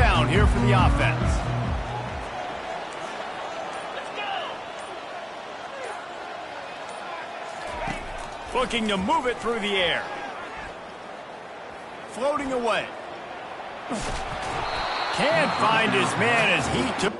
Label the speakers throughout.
Speaker 1: down here for the offense. Looking to move it through the air. Floating away. Can't find his man as he took.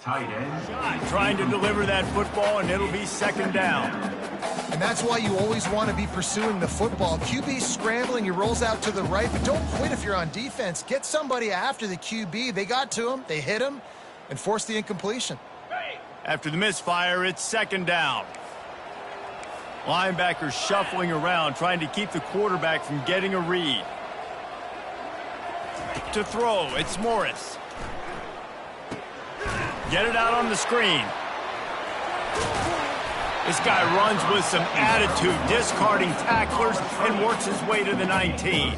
Speaker 2: Tight end.
Speaker 1: Trying to deliver that football, and it'll be second down.
Speaker 3: And that's why you always want to be pursuing the football. QB scrambling, he rolls out to the right, but don't quit if you're on defense. Get somebody after the QB. They got to him, they hit him, and forced the incompletion.
Speaker 1: After the misfire, it's second down. Linebackers shuffling around, trying to keep the quarterback from getting a read. To throw, it's Morris. Get it out on the screen. This guy runs with some attitude, discarding tacklers, and works his way to the 19.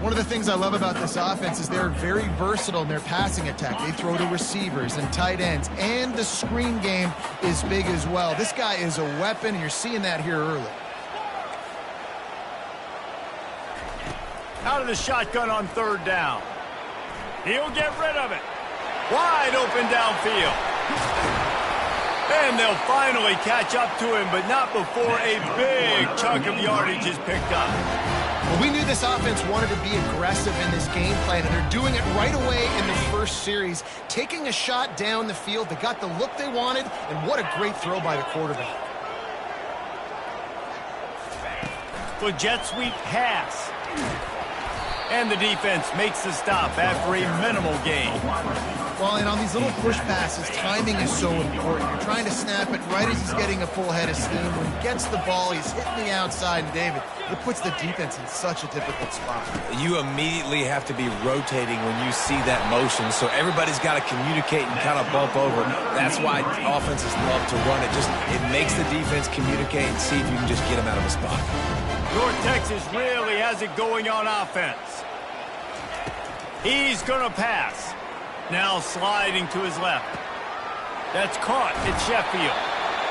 Speaker 3: One of the things I love about this offense is they're very versatile in their passing attack. They throw to receivers and tight ends, and the screen game is big as well. This guy is a weapon, and you're seeing that here early.
Speaker 1: Out of the shotgun on third down. He'll get rid of it. Wide open downfield. And they'll finally catch up to him, but not before a big chunk of yardage is picked up.
Speaker 3: Well, we knew this offense wanted to be aggressive in this game plan, and they're doing it right away in the first series. Taking a shot down the field, they got the look they wanted, and what a great throw by the quarterback.
Speaker 1: The jet sweep pass. And the defense makes the stop after a minimal gain.
Speaker 3: Well, and on these little push passes, timing is so important. You're trying to snap it right as he's getting a full head of steam. When he gets the ball, he's hitting the outside, and David, it puts the defense in such a difficult spot.
Speaker 4: You immediately have to be rotating when you see that motion, so everybody's got to communicate and kind of bump over. That's why offenses love to run it. It makes the defense communicate and see if you can just get them out of a spot.
Speaker 1: North Texas really has it going on offense. He's going to pass. Now sliding to his left. That's caught at Sheffield.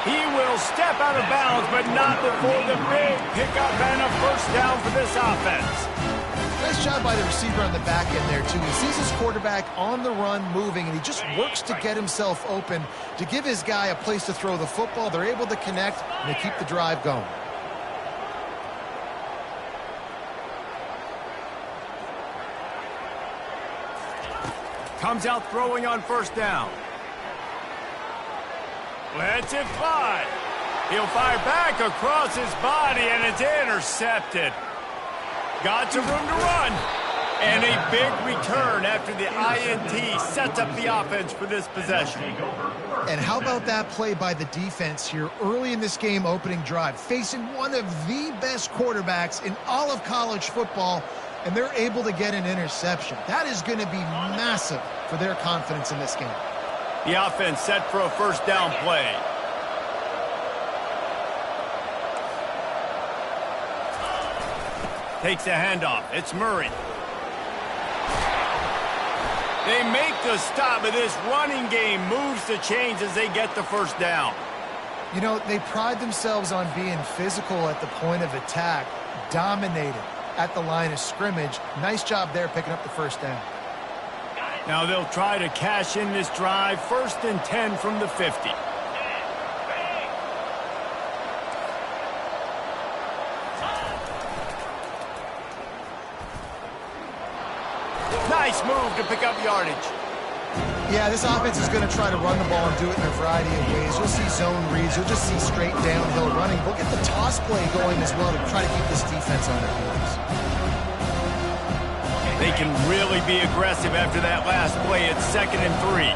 Speaker 1: He will step out of bounds, but not before the big pickup and a first down for this offense.
Speaker 3: Nice job by the receiver on the back end there, too. He sees his quarterback on the run moving, and he just works to get himself open to give his guy a place to throw the football. They're able to connect, and they keep the drive going.
Speaker 1: Comes out throwing on first down. Lets it fly. He'll fire back across his body, and it's intercepted. Got some room to run. And a big return after the INT sets up the offense for this possession.
Speaker 3: And how about that play by the defense here early in this game opening drive, facing one of the best quarterbacks in all of college football, and they're able to get an interception. That is going to be massive for their confidence in this game.
Speaker 1: The offense set for a first down play. Takes a handoff. It's Murray. They make the stop, but this running game moves the chains as they get the first down.
Speaker 3: You know, they pride themselves on being physical at the point of attack, dominated at the line of scrimmage. Nice job there picking up the first down.
Speaker 1: Now they'll try to cash in this drive. 1st and 10 from the 50. Nice move to pick up yardage.
Speaker 3: Yeah, this offense is going to try to run the ball and do it in a variety of ways. You'll see zone reads. You'll just see straight downhill running. We'll get the toss play going as well to try to keep this defense on their heels.
Speaker 1: They can really be aggressive after that last play. It's 2nd and 3.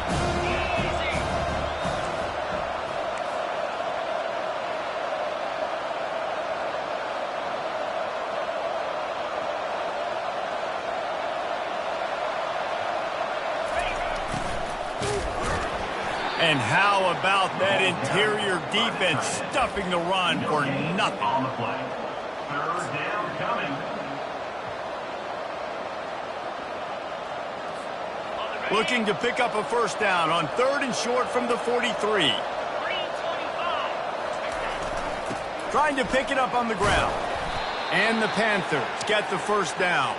Speaker 1: And how about that interior defense stuffing the run for nothing?
Speaker 2: On the play. 3rd down coming.
Speaker 1: Looking to pick up a first down on 3rd and short from the 43. Trying to pick it up on the ground. And the Panthers get the first down.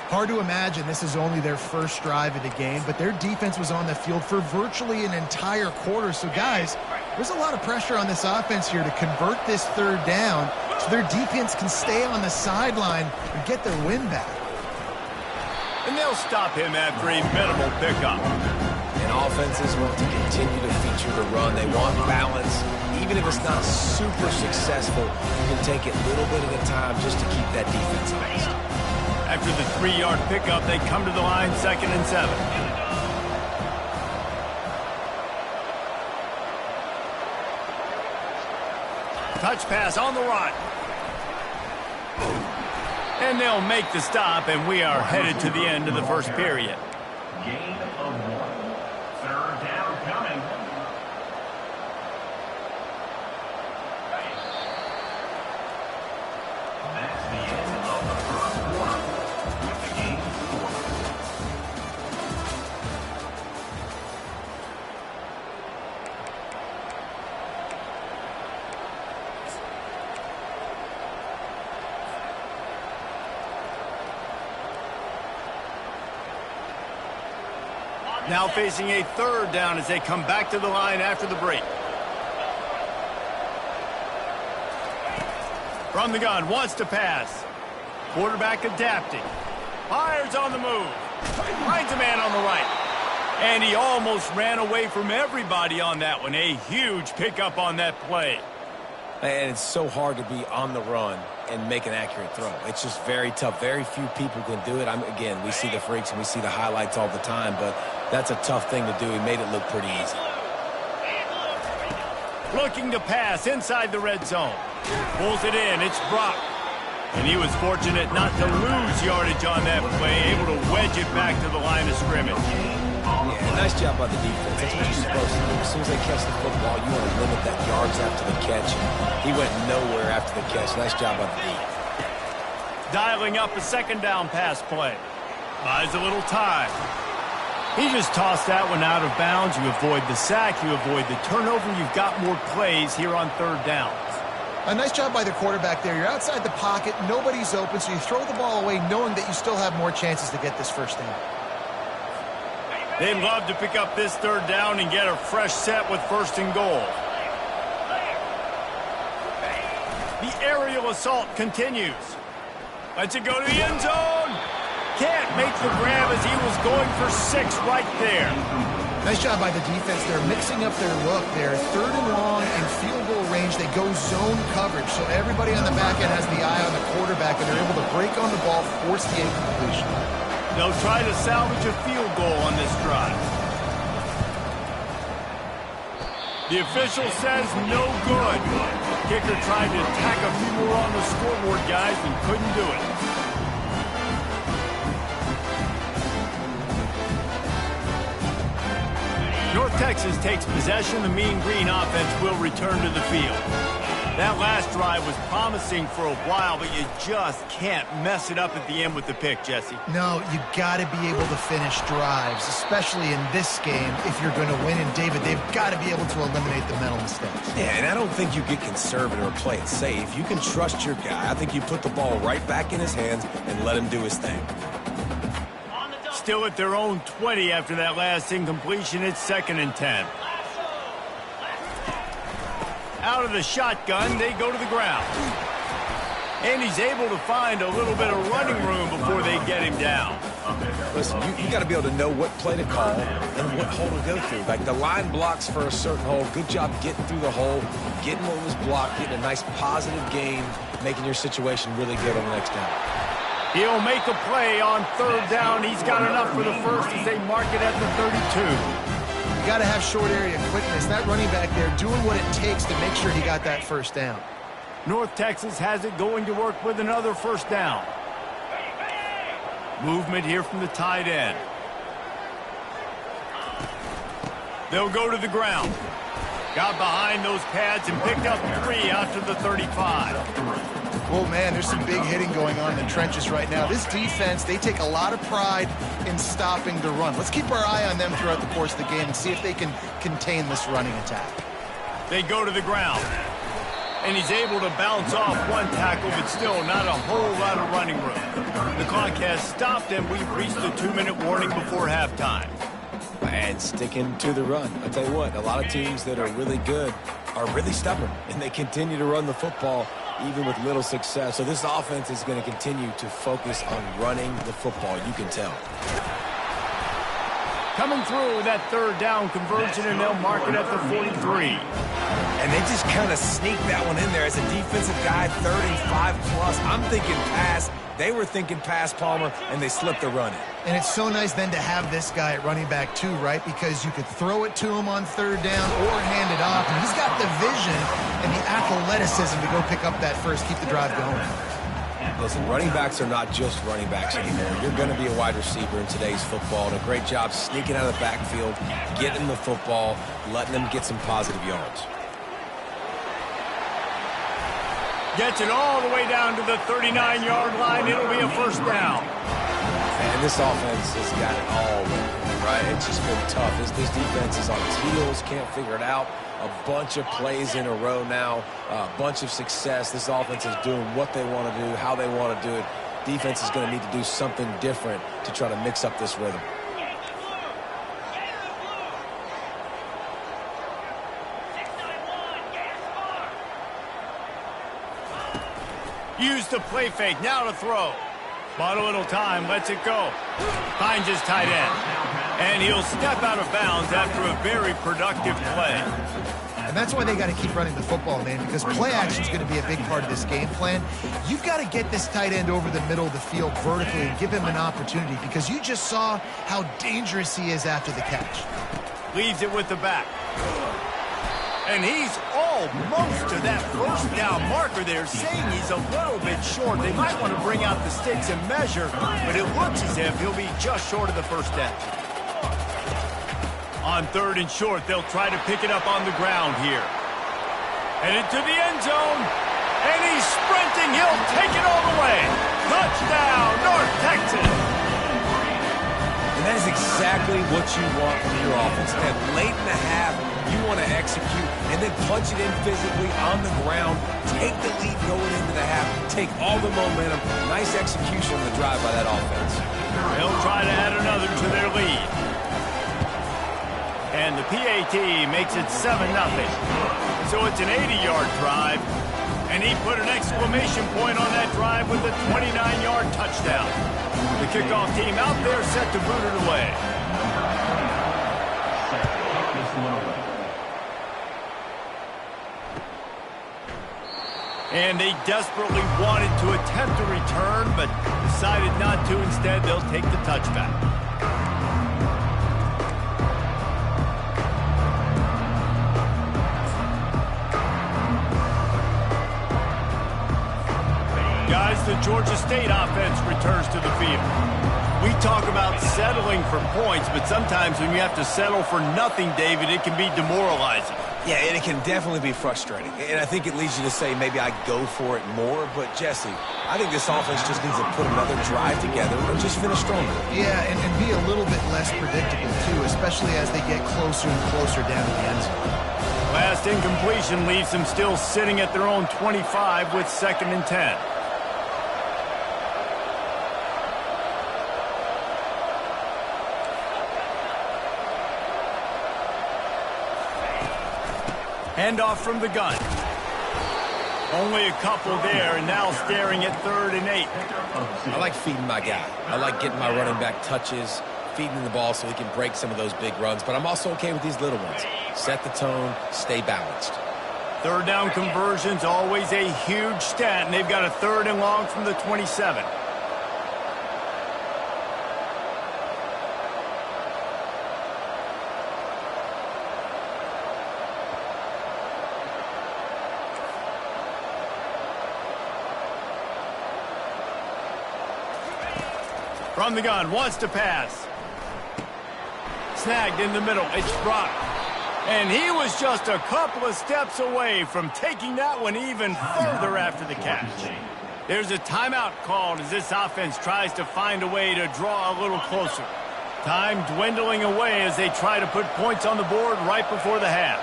Speaker 3: Hard to imagine this is only their first drive of the game, but their defense was on the field for virtually an entire quarter. So, guys, there's a lot of pressure on this offense here to convert this 3rd down so their defense can stay on the sideline and get their win back.
Speaker 1: And they'll stop him after a minimal pickup.
Speaker 4: And offenses want to continue to feature the run. They want balance. Even if it's not super successful, you can take it little bit at a time just to keep that defense honest.
Speaker 1: After the 3-yard pickup, they come to the line 2nd and 7. Touch pass on the run. And they'll make the stop, and we are headed to the end of the first period.
Speaker 2: Gain of 1. 3rd down coming. That's the end of the first quarter. With the game score.
Speaker 1: Now facing a 3rd down as they come back to the line after the break. From the gun, wants to pass. Quarterback adapting. Fires on the move. Finds a man on the right. And he almost ran away from everybody on that one. A huge pickup on that play.
Speaker 4: And it's so hard to be on the run and make an accurate throw. It's just very tough. Very few people can do it. Again, we see the freaks and we see the highlights all the time, but that's a tough thing to do. He made it look pretty easy.
Speaker 1: Looking to pass inside the red zone. Pulls it in. It's Brock. And he was fortunate not to lose yardage on that play, able to wedge it back to the line of scrimmage.
Speaker 4: Yeah, nice job by the defense. That's what you're supposed to do. As soon as they catch the football, you want to limit that yards after the catch. He went nowhere after the catch. Nice job by the defense.
Speaker 1: Dialing up a 2nd down pass play. Buys a little time. He just tossed that one out of bounds. You avoid the sack. You avoid the turnover. You've got more plays here on 3rd down.
Speaker 3: A nice job by the quarterback there. You're outside the pocket. Nobody's open, so you throw the ball away knowing that you still have more chances to get this first down.
Speaker 1: They'd love to pick up this 3rd down and get a fresh set with 1st and goal. The aerial assault continues. Lets it go to the end zone. Can't make the grab as he was going for 6 right there.
Speaker 3: Nice job by the defense. They're mixing up their look there. 3rd and long and field goal range. They go zone coverage, so everybody on the back end has the eye on the quarterback. quarterback, and they're able to break on the ball, force the incompletion.
Speaker 1: They'll try to salvage a field goal on this drive. The official says no good. Kicker tried to tack a few more on the scoreboard, guys, and couldn't do it. North Texas takes possession. The Mean Green offense will return to the field. That last drive was promising for a while, but you just can't mess it up at the end with the pick, Jesse.
Speaker 3: No, you got to be able to finish drives, especially in this game. If you're going to win, and David, they've got to be able to eliminate the mental mistakes.
Speaker 4: Yeah, and I don't think you get conservative or play it safe. You can trust your guy. I think you put the ball right back in his hands and let him do his thing.
Speaker 1: Still at their own 20 after that last incompletion. It's 2nd and 10. Out of the shotgun, they go to the ground. And he's able to find a little bit of running room before they get him down.
Speaker 4: Listen, you got to be able to know what play to call and what hole to go through. Like the line blocks for a certain hole. Good job getting through the hole, getting what was blocked, getting a nice positive gain, making your situation really good on the next down.
Speaker 1: He'll make a play on 3rd down. He's got enough for the first as they mark it at the 32.
Speaker 3: You got to have short area quickness. That running back there doing what it takes to make sure he got that 1st down.
Speaker 1: North Texas has it going to work with another 1st down. Movement here from the tight end. They'll go to the ground. Got behind those pads and picked up 3 out to the 35.
Speaker 3: Oh, man, there's some big hitting going on in the trenches right now. This defense, they take a lot of pride in stopping the run. Let's keep our eye on them throughout the course of the game and see if they can contain this running attack.
Speaker 1: They go to the ground. And he's able to bounce off one tackle, but still not a whole lot of running room. The clock has stopped, and we've reached the 2-minute warning before halftime.
Speaker 4: And sticking to the run. I'll tell you what, a lot of teams that are really good are really stubborn, and they continue to run the football even with little success. So this offense is going to continue to focus on running the football. You can tell.
Speaker 1: Coming through that 3rd down conversion, and they'll mark it at the 43.
Speaker 4: And they just kind of sneak that one in there as a defensive guy, 3rd and 5+. I'm thinking pass. They were thinking pass, Palmer, and they slipped the run in.
Speaker 3: And it's so nice then to have this guy at running back too, right? Because you could throw it to him on 3rd down or hand it off. And he's got the vision and the athleticism to go pick up that first, keep the drive going.
Speaker 4: Listen, running backs are not just running backs anymore. You're going to be a wide receiver in today's football. And a great job sneaking out of the backfield, getting the football, letting them get some positive yards.
Speaker 1: Gets it all the way down to the 39-yard line. It'll be a 1st down.
Speaker 4: And this offense has got it all working, right? It's just been tough. This defense is on its heels, can't figure it out. A bunch of plays in a row now, a bunch of success. This offense is doing what they want to do, how they want to do it. Defense is going to need to do something different to try to mix up this rhythm.
Speaker 1: Use the play fake, now to throw. Bought a little time, lets it go. Finds his tight end. And he'll step out of bounds after a very productive play.
Speaker 3: And that's why they got to keep running the football, man, because play action is going to be a big part of this game plan. You've got to get this tight end over the middle of the field vertically and give him an opportunity, because you just saw how dangerous he is after the catch.
Speaker 1: Leaves it with the back. And he's almost to that 1st down marker there, saying he's a little bit short. They might want to bring out the sticks and measure, but it looks as if he'll be just short of the 1st down. On 3rd and short, they'll try to pick it up on the ground here. Headed to the end zone, and he's sprinting. He'll take it all the way. Touchdown, North Texas.
Speaker 4: And that is exactly what you want from your offense. And late in the half, you want to execute and then punch it in physically on the ground. Take the lead going into the half. Take all the momentum. Nice execution on the drive by that offense.
Speaker 1: They'll try to add another to their lead. And the PAT makes it 7-0. So it's an 80-yard drive. And he put an exclamation point on that drive with a 29-yard touchdown. The kickoff team out there set to boot it away. And they desperately wanted to attempt a return, but decided not to. Instead, they'll take the touchback. Guys, the Georgia State offense returns to the field. We talk about settling for points, but sometimes when you have to settle for nothing, David, it can be demoralizing.
Speaker 4: Yeah, and it can definitely be frustrating. And I think it leads you to say maybe I go for it more. But, Jesse, I think this offense just needs to put another drive together and just finish stronger.
Speaker 3: Yeah, and be a little bit less predictable, too, especially as they get closer and closer down to the end zone.
Speaker 1: Last incompletion leaves them still sitting at their own 25 with 2nd and 10. Handoff from the gun. Only a couple there, and now staring at 3rd and 8.
Speaker 4: I like feeding my guy. I like getting my running back touches, feeding him the ball so he can break some of those big runs. But I'm also okay with these little ones. Set the tone, stay balanced.
Speaker 1: 3rd down conversion's always a huge stat, and they've got a 3rd and long from the 27. From the gun, wants to pass. Snagged in the middle, it's dropped. And he was just a couple of steps away from taking that one even further after the catch. There's a timeout called as this offense tries to find a way to draw a little closer. Time dwindling away as they try to put points on the board right before the half.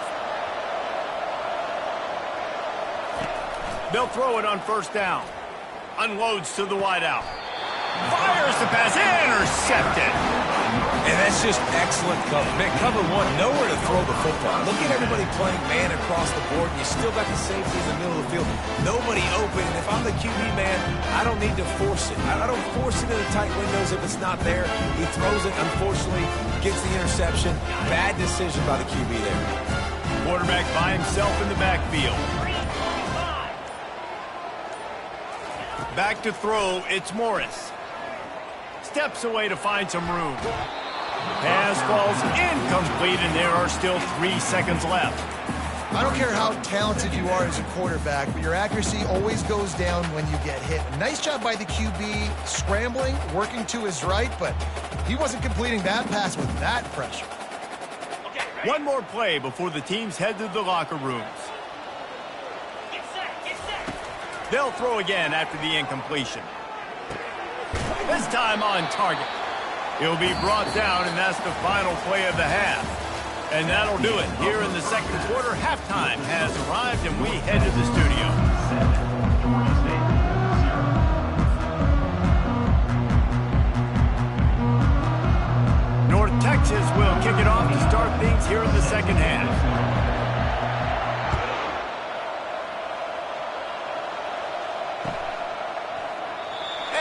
Speaker 1: They'll throw it on 1st down. Unloads to the wideout. Fires the pass, intercepted.
Speaker 4: And that's just excellent cover. Man, cover one, nowhere to throw the football. Look at everybody playing man across the board, and you still got the safety in the middle of the field. Nobody open, and if I'm the QB man, I don't need to force it. I don't force it in the tight windows if it's not there. He throws it, unfortunately, gets the interception. Bad decision by the QB there.
Speaker 1: Quarterback by himself in the backfield. Back to throw, it's Morris. Steps away to find some room. Pass falls incomplete, and there are still 3 seconds left.
Speaker 3: I don't care how talented you are as a quarterback, but your accuracy always goes down when you get hit. Nice job by the QB scrambling, working to his right, but he wasn't completing that pass with that pressure.
Speaker 1: One more play before the teams head to the locker rooms. They'll throw again after the incompletion. This time on target. He'll be brought down, and that's the final play of the half. And that'll do it. Here in the 2nd quarter, halftime has arrived, and we head to the studio. North Texas will kick it off to start things here in the 2nd half.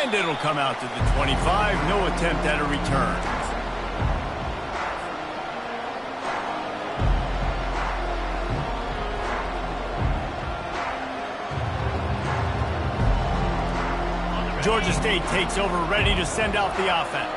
Speaker 1: And it'll come out to the 25. No attempt at a return. Georgia State takes over, ready to send out the offense.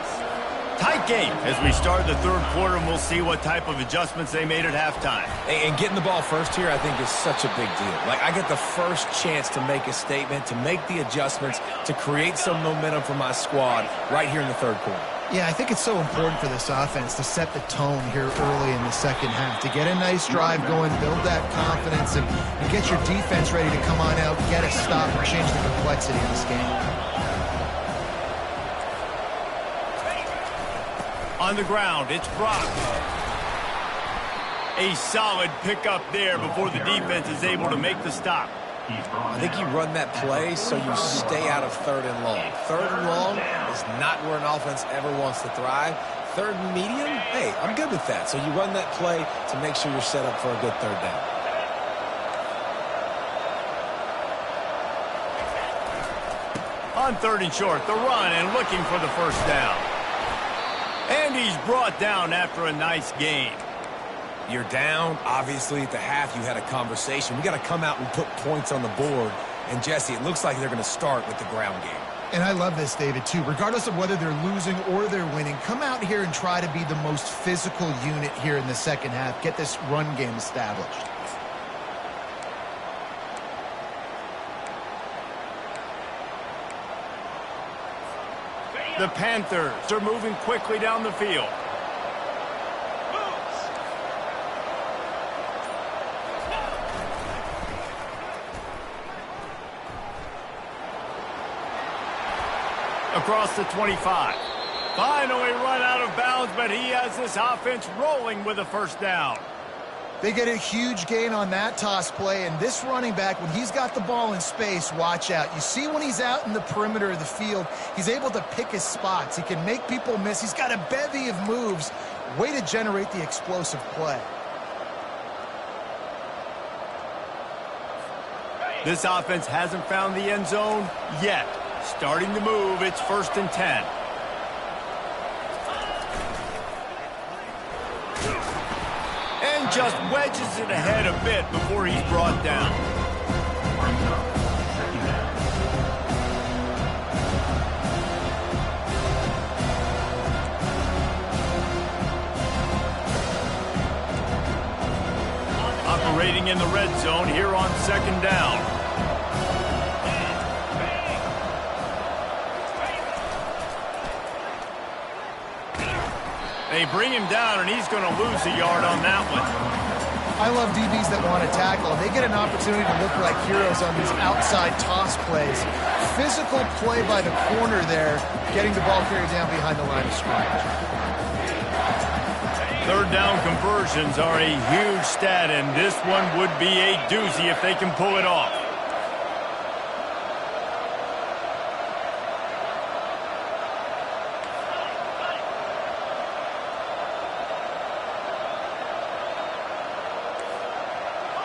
Speaker 1: Tight game as we start the 3rd quarter, and we'll see what type of adjustments they made at halftime.
Speaker 4: And getting the ball first here, I think, is such a big deal. Like, I get the first chance to make a statement, to make the adjustments, to create some momentum for my squad right here in the 3rd quarter.
Speaker 3: Yeah, I think it's so important for this offense to set the tone here early in the 2nd half, to get a nice drive going, build that confidence, and get your defense ready to come on out, get a stop, and change the complexity of this game.
Speaker 1: On the ground, it's Brock. A solid pickup there before the defense is able to make the stop.
Speaker 4: I think you run that play so you stay out of 3rd and long. 3rd and long is not where an offense ever wants to thrive. 3rd and medium, hey, I'm good with that. So you run that play to make sure you're set up for a good 3rd down.
Speaker 1: On 3rd and short, the run and looking for the 1st down. And he's brought down after a nice game.
Speaker 4: You're down. Obviously, at the half, you had a conversation. We got to come out and put points on the board. And Jesse, it looks like they're going to start with the ground game.
Speaker 3: And I love this, David, too. Regardless of whether they're losing or they're winning, come out here and try to be the most physical unit here in the second half. Get this run game established.
Speaker 1: The Panthers are moving quickly down the field. Across the 25. Finally run out of bounds, but he has this offense rolling with a first down.
Speaker 3: They get a huge gain on that toss play, and this running back, when he's got the ball in space, watch out. You see when he's out in the perimeter of the field, he's able to pick his spots. He can make people miss. He's got a bevy of moves. Way to generate the explosive play.
Speaker 1: This offense hasn't found the end zone yet. Starting to move, it's 1st and 10. And just wedges it ahead a bit before he's brought down. Operating in the red zone here on 2nd down. They bring him down, and he's going to lose a yard on that one.
Speaker 3: I love DBs that want to tackle. They get an opportunity to look like heroes on these outside toss plays. Physical play by the corner there, getting the ball carried down behind the line of scrimmage.
Speaker 1: 3rd down conversions are a huge stat, and this one would be a doozy if they can pull it off.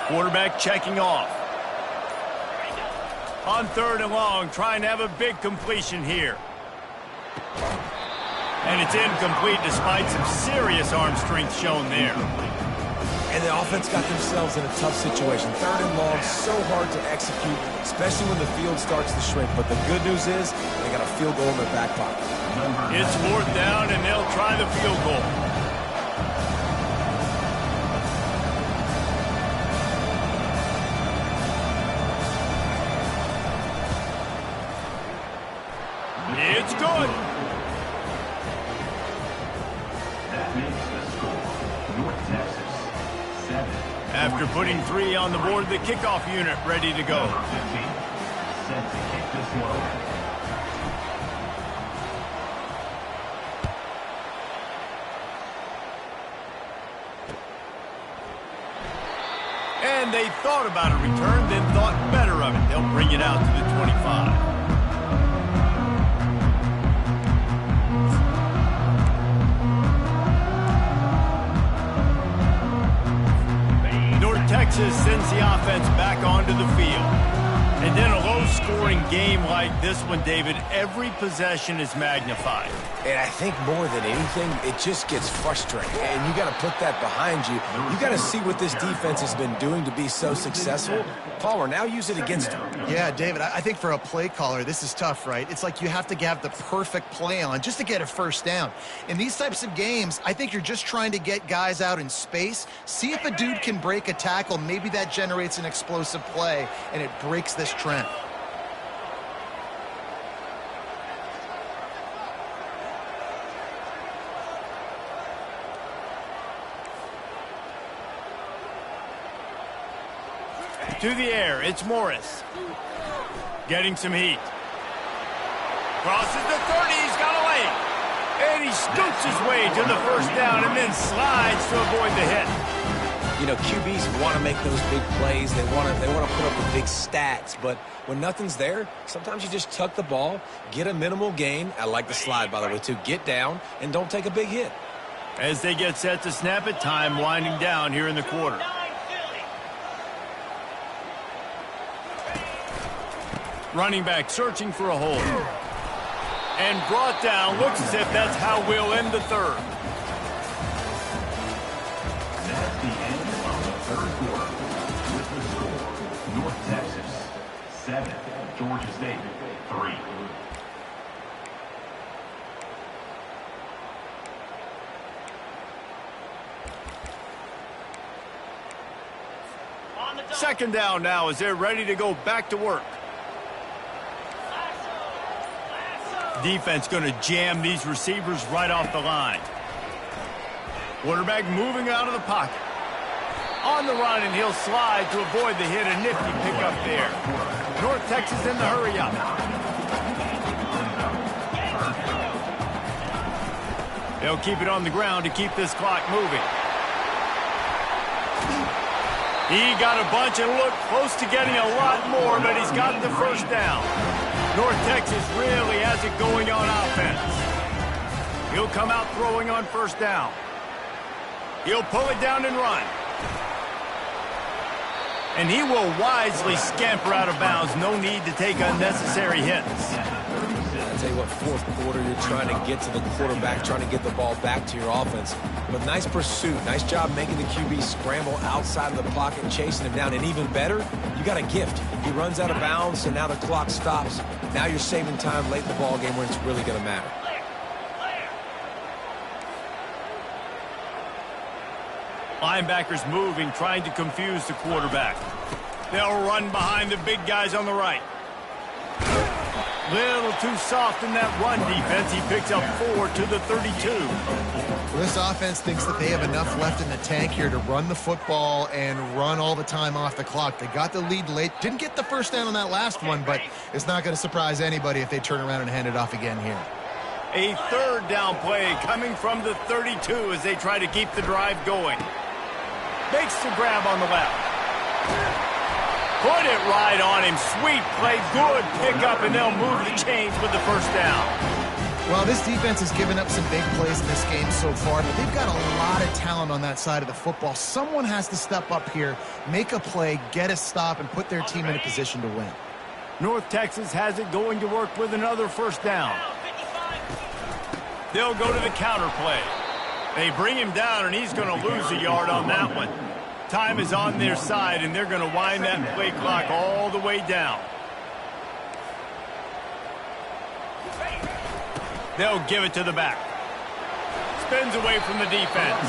Speaker 1: Quarterback checking off. On 3rd and long, trying to have a big completion here. And it's incomplete despite some serious arm strength shown there.
Speaker 4: And the offense got themselves in a tough situation. 3rd and long, so hard to execute, especially when the field starts to shrink. But the good news is they got a field goal in their back pocket.
Speaker 1: It's 4th down, and they'll try the field goal. It's good.
Speaker 2: That makes the score North Texas 7.
Speaker 1: After putting 3 on the board, the kickoff unit ready to go.
Speaker 2: Number 15, set to kick this one.
Speaker 1: And they thought about a return, then thought better of it. They'll bring it out to the 25. Texas sends the offense back onto the field. And in a low-scoring game like this one, David, every possession is magnified.
Speaker 4: And I think more than anything, it just gets frustrating. And you got to put that behind you. You got to see what this defense has been doing to be so successful. Palmer, now use it against them.
Speaker 3: Yeah, David, I think for a play caller, this is tough, right? It's like you have to have the perfect play on just to get a first down. In these types of games, I think you're just trying to get guys out in space, see if a dude can break a tackle. Maybe that generates an explosive play, and it breaks this trend.
Speaker 1: To the air, it's Morris. Getting some heat. Crosses the 30, he's got away. And he scoots his way to the first down and then slides to avoid the hit.
Speaker 4: You know, QBs want to make those big plays. They want to put up the big stats. But when nothing's there, sometimes you just tuck the ball, get a minimal gain. I like the slide, by the way, too. Get down and don't take a big hit.
Speaker 1: As they get set to snap it, time winding down here in the quarter. Running back searching for a hole. And brought down. Looks as if that's how we'll end the third.
Speaker 2: That's the end of the third quarter. With the score, North Texas 7. mistake, 3.
Speaker 1: Second down now as they're ready to go back to work. Defense going to jam these receivers right off the line. Quarterback moving out of the pocket. On the run, and he'll slide to avoid the hit. A nifty pickup there. North Texas in the hurry up. They'll keep it on the ground to keep this clock moving. He got a bunch and looked close to getting a lot more, but he's got the first down. North Texas really has it going on offense. He'll come out throwing on first down. He'll pull it down and run. And he will wisely scamper out of bounds. No need to take unnecessary hits.
Speaker 4: I'll tell you what, fourth quarter, you're trying to get to the quarterback, trying to get the ball back to your offense. But nice pursuit. Nice job making the QB scramble outside of the pocket, chasing him down. And even better, you got a gift. He runs out of bounds, and now the clock stops. Now you're saving time late in the ball game when it's really going to matter.
Speaker 1: Linebackers moving, trying to confuse the quarterback. They'll run behind the big guys on the right. Little too soft in that run defense. He picks up 4 to the 32.
Speaker 3: Well, this offense thinks that they have enough left in the tank here to run the football and run all the time off the clock. They got the lead late. Didn't get the first down on that last one, but it's not going to surprise anybody if they turn around and hand it off again here.
Speaker 1: A third down play coming from the 32 as they try to keep the drive going. Makes the grab on the left. Put it right on him. Sweet play. Good pickup, and they'll move the chains with the first down.
Speaker 3: Well, this defense has given up some big plays in this game so far, but they've got a lot of talent on that side of the football. Someone has to step up here, make a play, get a stop, and put their team in a position to win.
Speaker 1: North Texas has it going to work with another first down. They'll go to the counter play. They bring him down, and he's going to lose a yard on that one. Time is on their side, and they're going to wind that play clock all the way down. They'll give it to the back. Spins away from the defense.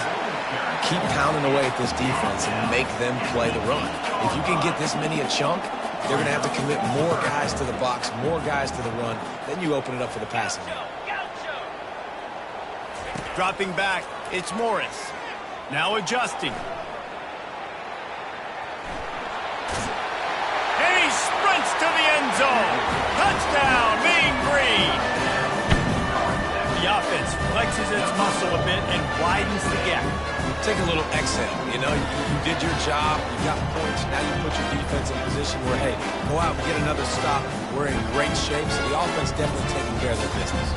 Speaker 4: Keep pounding away at this defense and make them play the run. If you can get this many a chunk, they're going to have to commit more guys to the box, more guys to the run. Then you open it up for the passing game.
Speaker 1: Dropping back, it's Morris. Now adjusting. And he sprints to the end zone. Touchdown, Mean Green. The offense flexes its muscle a bit and widens the gap.
Speaker 4: Take a little exhale. You know, you did your job. You got points. Now you put your defense in a position where, hey, go out and get another stop. We're in great shape, so the offense definitely taking care of their business.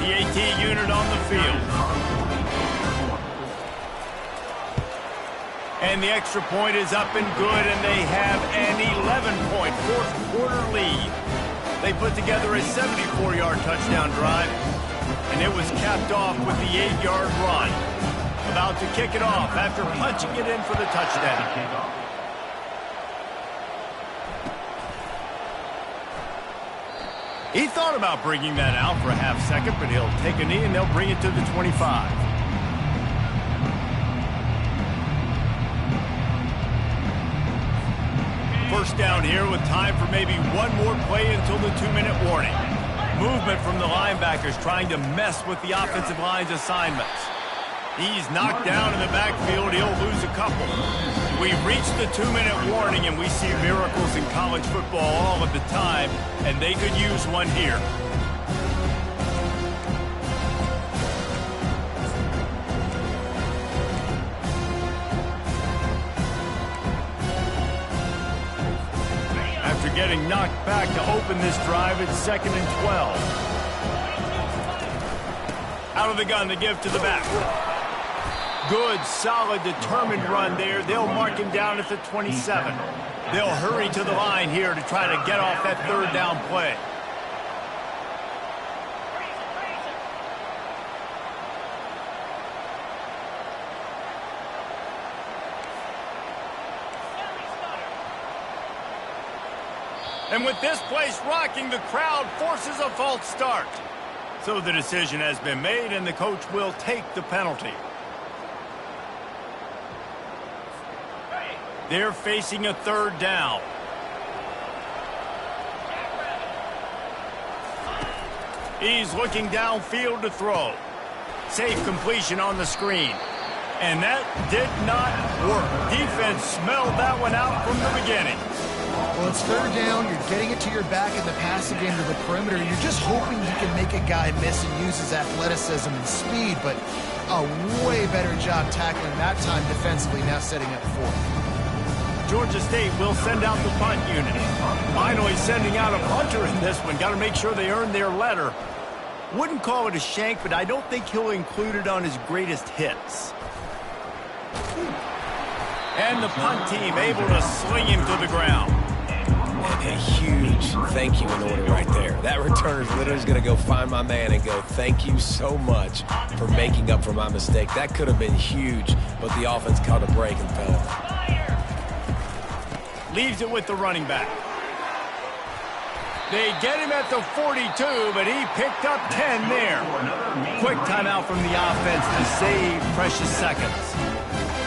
Speaker 1: The AT unit on the field. And the extra point is up and good, and they have an 11-point fourth-quarter lead. They put together a 74-yard touchdown drive, and it was capped off with the 8-yard run. About to kick it off after punching it in for the touchdown. He thought about bringing that out for a half second, but he'll take a knee and they'll bring it to the 25. First down here with time for maybe one more play until the 2-minute warning. Movement from the linebackers trying to mess with the offensive line's assignments. He's knocked down in the backfield. He'll lose a couple. We've reached the 2-minute warning, and we see miracles in college football all of the time, and they could use one here. After getting knocked back to open this drive, it's 2nd and 12. Out of the gun to give to the back. Good, solid, determined run there. They'll mark him down at the 27. They'll hurry to the line here to try to get off that third down play. And with this place rocking, the crowd forces a false start. So the decision has been made, and the coach will take the penalty. They're facing a third down. He's looking downfield to throw. Safe completion on the screen. And that did not work. Defense smelled that one out from the beginning.
Speaker 3: Well, it's third down. You're getting it to your back in the passing game to the perimeter. You're just hoping you can make a guy miss and use his athleticism and speed, but a way better job tackling that time defensively, now setting up fourth.
Speaker 1: Georgia State will send out the punt unit. Finally sending out a punter in this one. Got to make sure they earn their letter. Wouldn't call it a shank, but I don't think he'll include it on his greatest hits. And the punt team able to sling him to the ground.
Speaker 4: A huge thank you in order right there. That returner is literally going to go find my man and go, thank you so much for making up for my mistake. That could have been huge, but the offense caught a break and fell off.
Speaker 1: Leaves it with the running back. They get him at the 42, but he picked up 10 there. Quick timeout from the offense to save precious seconds.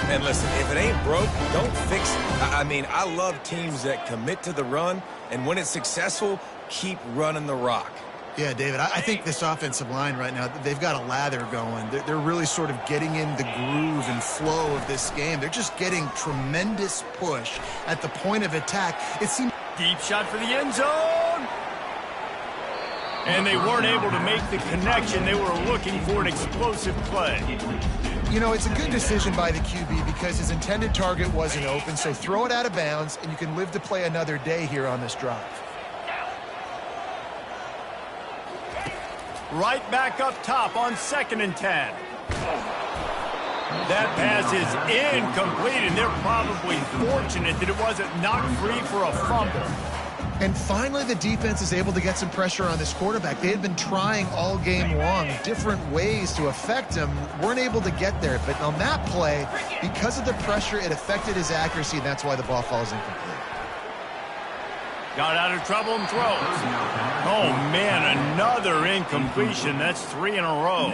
Speaker 4: And listen, if it ain't broke, don't fix it. I mean, I love teams that commit to the run, and when it's successful, keep running the rock.
Speaker 3: Yeah, David, I think this offensive line right now, they've got a lather going. They're really sort of getting in the groove and flow of this game. They're just getting tremendous push at the point of attack. It seems
Speaker 1: deep shot for the end zone. And they weren't able to make the connection. They were looking for an explosive play.
Speaker 3: You know, it's a good decision by the QB because his intended target wasn't open, so throw it out of bounds, and you can live to play another day here on this drive.
Speaker 1: Right back up top on 2nd and 10. That pass is incomplete, and they're probably fortunate that it wasn't knocked free for a fumble.
Speaker 3: And finally, the defense is able to get some pressure on this quarterback. They had been trying all game long different ways to affect him, weren't able to get there. But on that play, because of the pressure, it affected his accuracy, and that's why the ball falls incomplete.
Speaker 1: Got out of trouble and throws. Oh, man, another incompletion. That's 3 in a row.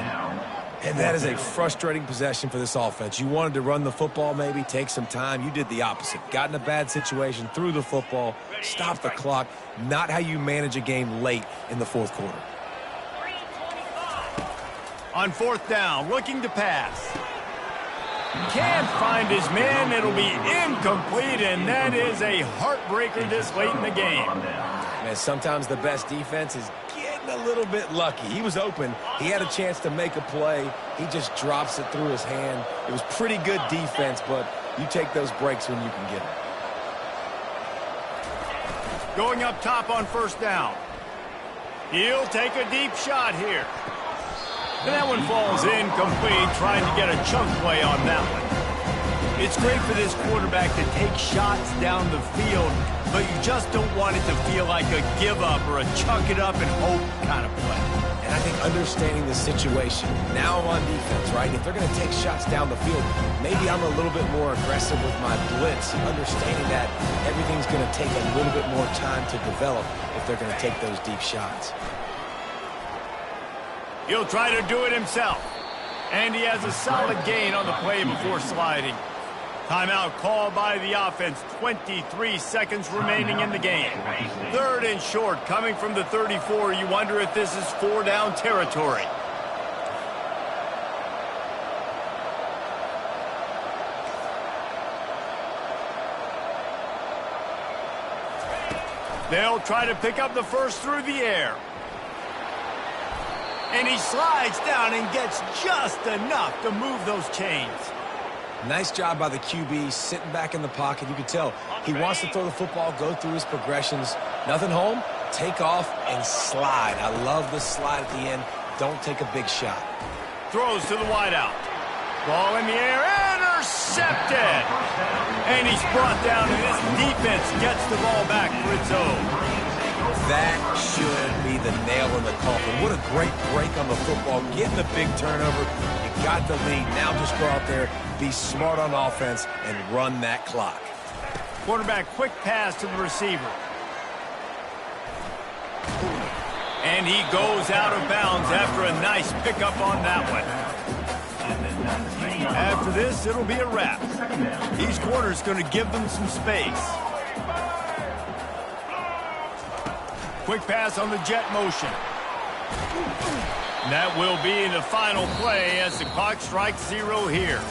Speaker 4: And that is a frustrating possession for this offense. You wanted to run the football, maybe take some time. You did the opposite. Got in a bad situation, threw the football, stopped the clock. Not how you manage a game late in the fourth quarter.
Speaker 1: On 4th down, looking to pass. Can't find his man. It'll be incomplete, and that is a heartbreaker this late in the game.
Speaker 4: Man, sometimes the best defense is getting a little bit lucky. He was open. He had a chance to make a play. He just drops it through his hand. It was pretty good defense, but you take those breaks when you can get them.
Speaker 1: Going up top on 1st down. He'll take a deep shot here. And that one falls incomplete, trying to get a chunk play on that one. It's great for this quarterback to take shots down the field, but you just don't want it to feel like a give-up or a chuck it up and hope kind of play.
Speaker 4: And I think understanding the situation, now I'm on defense, right? If they're going to take shots down the field, maybe I'm a little bit more aggressive with my blitz, understanding that everything's going to take a little bit more time to develop if they're going to take those deep shots.
Speaker 1: He'll try to do it himself. And he has a solid gain on the play before sliding. Timeout called by the offense. 23 seconds remaining in the game. 3rd and short coming from the 34. You wonder if this is 4-down territory. They'll try to pick up the first through the air. And he slides down and gets just enough to move those chains.
Speaker 4: Nice job by the QB, sitting back in the pocket. You can tell he wants to throw the football, go through his progressions. Nothing home, take off, and slide. I love the slide at the end. Don't take a big shot.
Speaker 1: Throws to the wideout. Ball in the air, intercepted. And he's brought down, and this defense gets the ball back for its own.
Speaker 4: That should be the nail in the coffin. What a great break on the football. Getting the big turnover. You got the lead. Now just go out there, be smart on offense, and run that clock.
Speaker 1: Quarterback quick pass to the receiver. And he goes out of bounds after a nice pickup on that one. After this, it'll be a wrap. These corners going to give them some space. Quick pass on the jet motion. And that will be the final play as the clock strikes 0 here.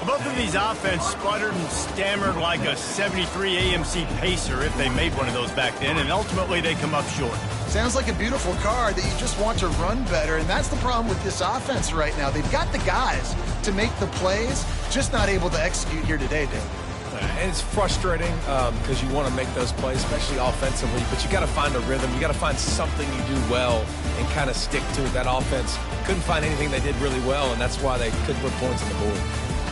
Speaker 1: Both of these offense sputtered and stammered like a 73 AMC Pacer if they made one of those back then, and ultimately they come up short.
Speaker 3: Sounds like a beautiful car that you just want to run better, and that's the problem with this offense right now. They've got the guys to make the plays, just not able to execute here today, Dave.
Speaker 4: And it's frustrating because you want to make those plays, especially offensively, but you got to find a rhythm. You got to find something you do well and kind of stick to it. That offense couldn't find anything they did really well, and that's why they couldn't put points on the board.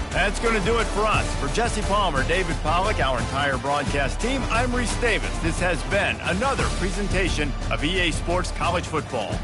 Speaker 1: That's going to do it for us. For Jesse Palmer, David Pollack, our entire broadcast team, I'm Reese Davis. This has been another presentation of EA Sports College Football.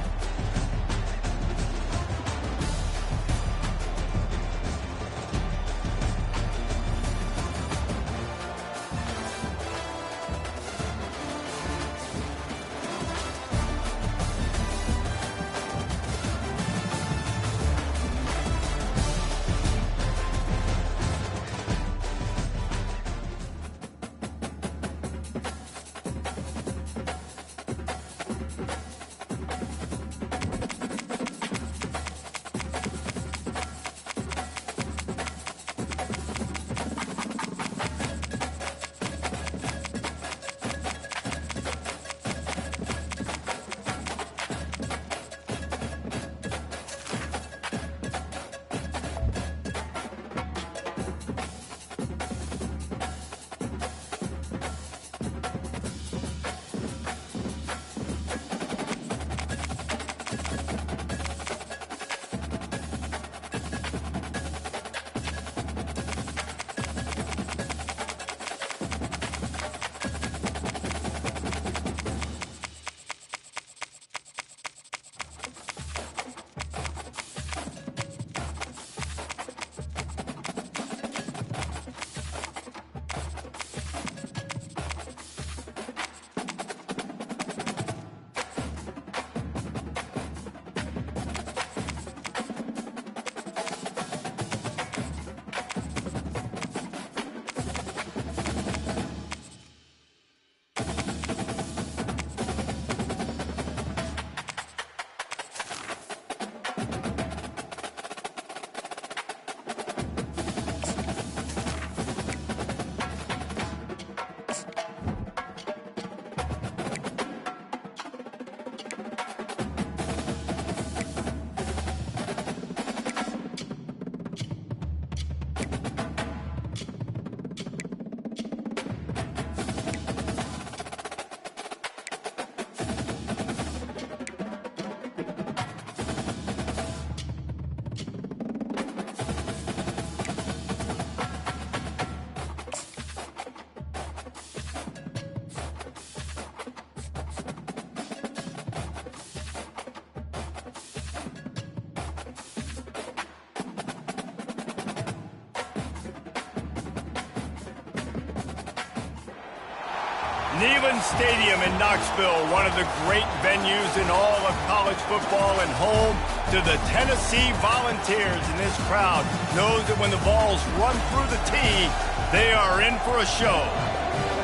Speaker 1: Neyland Stadium in Knoxville, one of the great venues in all of college football and home to the Tennessee Volunteers. And this crowd knows that when the balls run through the tee, they are in for a show.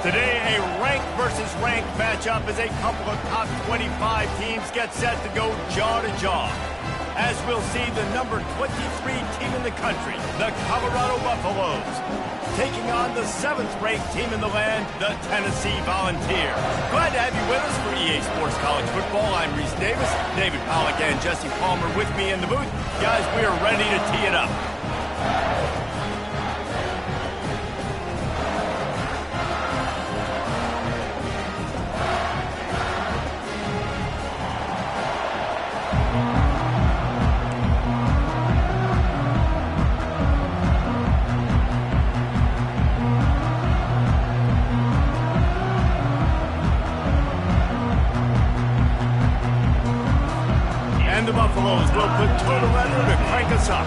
Speaker 1: Today, a ranked versus ranked matchup as a couple of top 25 teams get set to go jaw to jaw. As we'll see the number 23 team in the country, the Colorado Buffaloes, taking on the 7th-ranked team in the land, the Tennessee Volunteers. Glad to have you with us for EA Sports College Football. I'm Reese Davis, David Pollack and Jesse Palmer with me in the booth. Guys, we are ready to tee it up. The Buffaloes will put toe to leather to crank us up.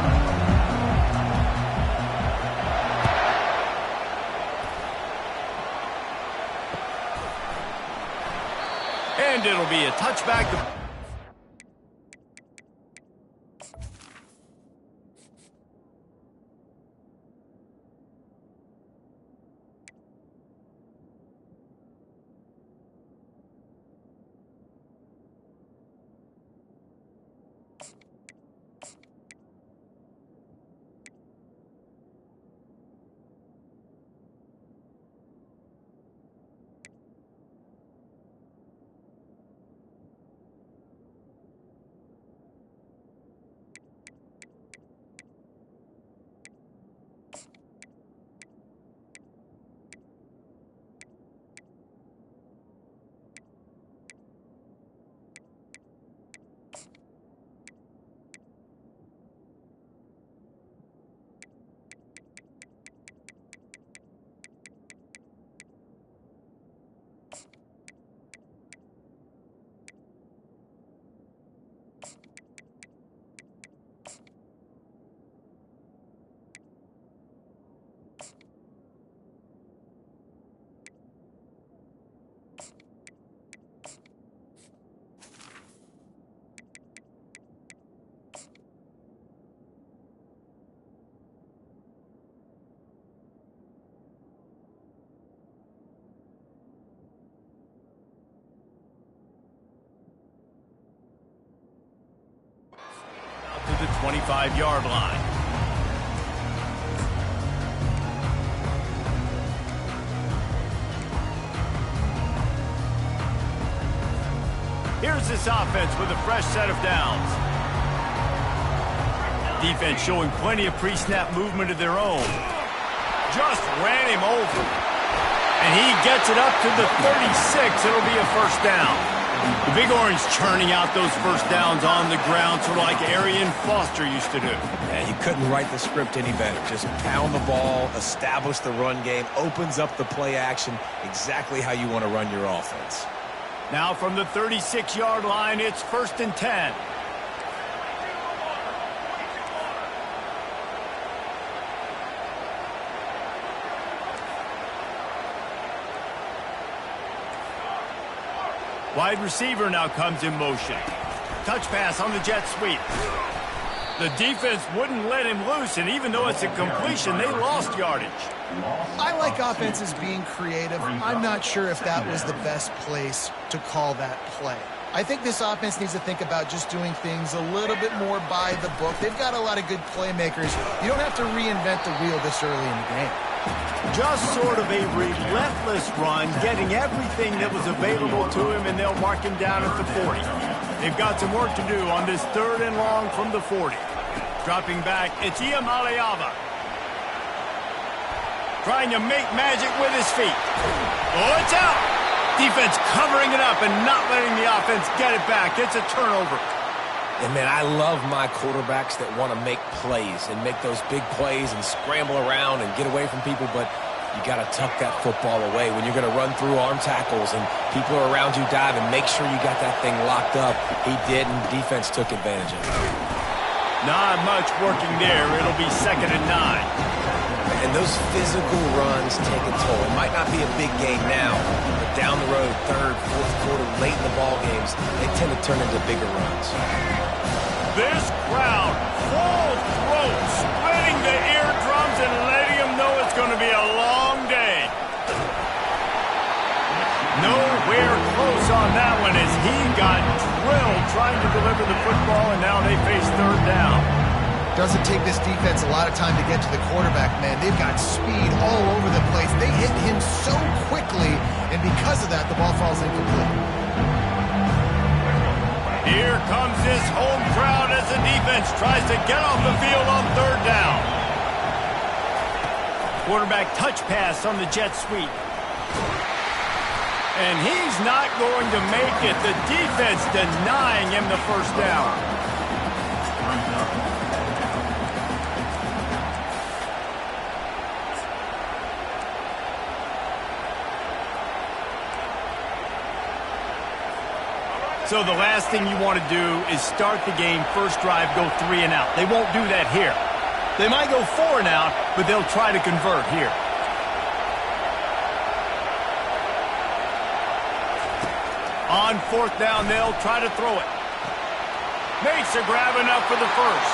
Speaker 1: And it'll be a touchback. 25-yard line. Here's this offense with a fresh set of downs. Defense showing plenty of pre-snap movement of their own. Just ran him over. And he gets it up to the 36. It'll be a first down. The Big Orange churning out those first downs on the ground, sort of like Arian Foster used to do.
Speaker 4: Yeah, you couldn't write the script any better. Just pound the ball, establish the run game, opens up the play action, exactly how you want to run your offense.
Speaker 1: Now from the 36-yard line, it's 1st and 10. Wide receiver now comes in motion. Touch pass on the jet sweep. The defense wouldn't let him loose, and even though it's a completion, they lost yardage.
Speaker 3: I like offenses being creative. I'm not sure if that was the best place to call that play. I think this offense needs to think about just doing things a little bit more by the book. They've got a lot of good playmakers. You don't have to reinvent the wheel this early in the game.
Speaker 1: Just sort of a relentless run, getting everything that was available to him, and they'll mark him down at the 40. They've got some work to do on this 3rd and long from the 40. Dropping back, it's Ncaa. Trying to make magic with his feet. Oh, it's out! Defense covering it up and not letting the offense get it back. It's a turnover.
Speaker 4: And, man, I love my quarterbacks that want to make plays and make those big plays and scramble around and get away from people, but you got to tuck that football away when you're going to run through arm tackles and people are around you diving. Make sure you got that thing locked up. He did, and defense took advantage of it.
Speaker 1: Not much working there. It'll be 2nd and 9.
Speaker 4: And those physical runs take a toll. It might not be a big game now, but down the road, 3rd, 4th quarter, late in the ball games, they tend to turn into bigger runs.
Speaker 1: This crowd, full throat, splitting the eardrums and letting them know it's going to be a long day. Nowhere close on that one as he got drilled trying to deliver the football, and now they face 3rd down.
Speaker 3: Doesn't take this defense a lot of time to get to the quarterback, man. They've got speed all over the place. They hit him so quickly, and because of that, the ball falls incomplete.
Speaker 1: Here comes this home crowd as the defense tries to get off the field on 3rd down. Quarterback touch pass on the jet sweep. And he's not going to make it. The defense denying him the first down. So the last thing you want to do is start the game, first drive, go 3 and out. They won't do that here. They might go 4 and out, but they'll try to convert here. On 4th down, they'll try to throw it. Makes a grab enough for the first.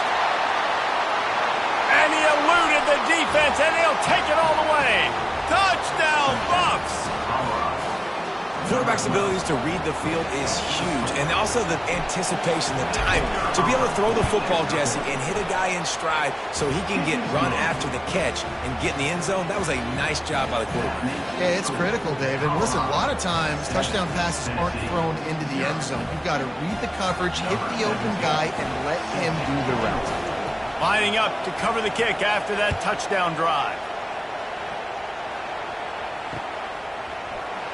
Speaker 1: And he eluded the defense, and he'll take it all the way. Touchdown, Bucks!
Speaker 4: Quarterback's abilities to read the field is huge, and also the anticipation, the timing. To be able to throw the football, Jesse, and hit a guy in stride so he can get run after the catch and get in the end zone, that was a nice job by the quarterback.
Speaker 3: Yeah, it's critical, David. Listen, a lot of times touchdown passes aren't thrown into the end zone. You've got to read the coverage, hit the open guy, and let him do the rest.
Speaker 1: Lining up to cover the kick after that touchdown drive.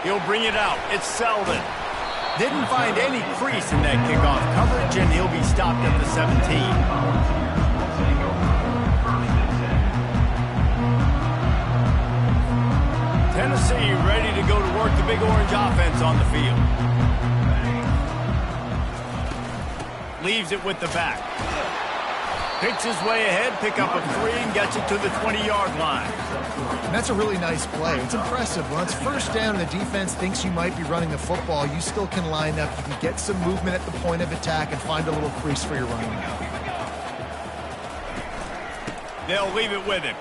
Speaker 1: He'll bring it out. It's Selden. Didn't find any crease in that kickoff coverage, and he'll be stopped at the 17. Tennessee ready to go to work the Big Orange offense on the field. Leaves it with the back. Picks his way ahead, pick up a 3, and gets it to the 20-yard line.
Speaker 3: And that's a really nice play. It's impressive. When it's first down and the defense thinks you might be running the football, you still can line up. You can get some movement at the point of attack and find a little crease for your running back.
Speaker 1: They'll leave it with him.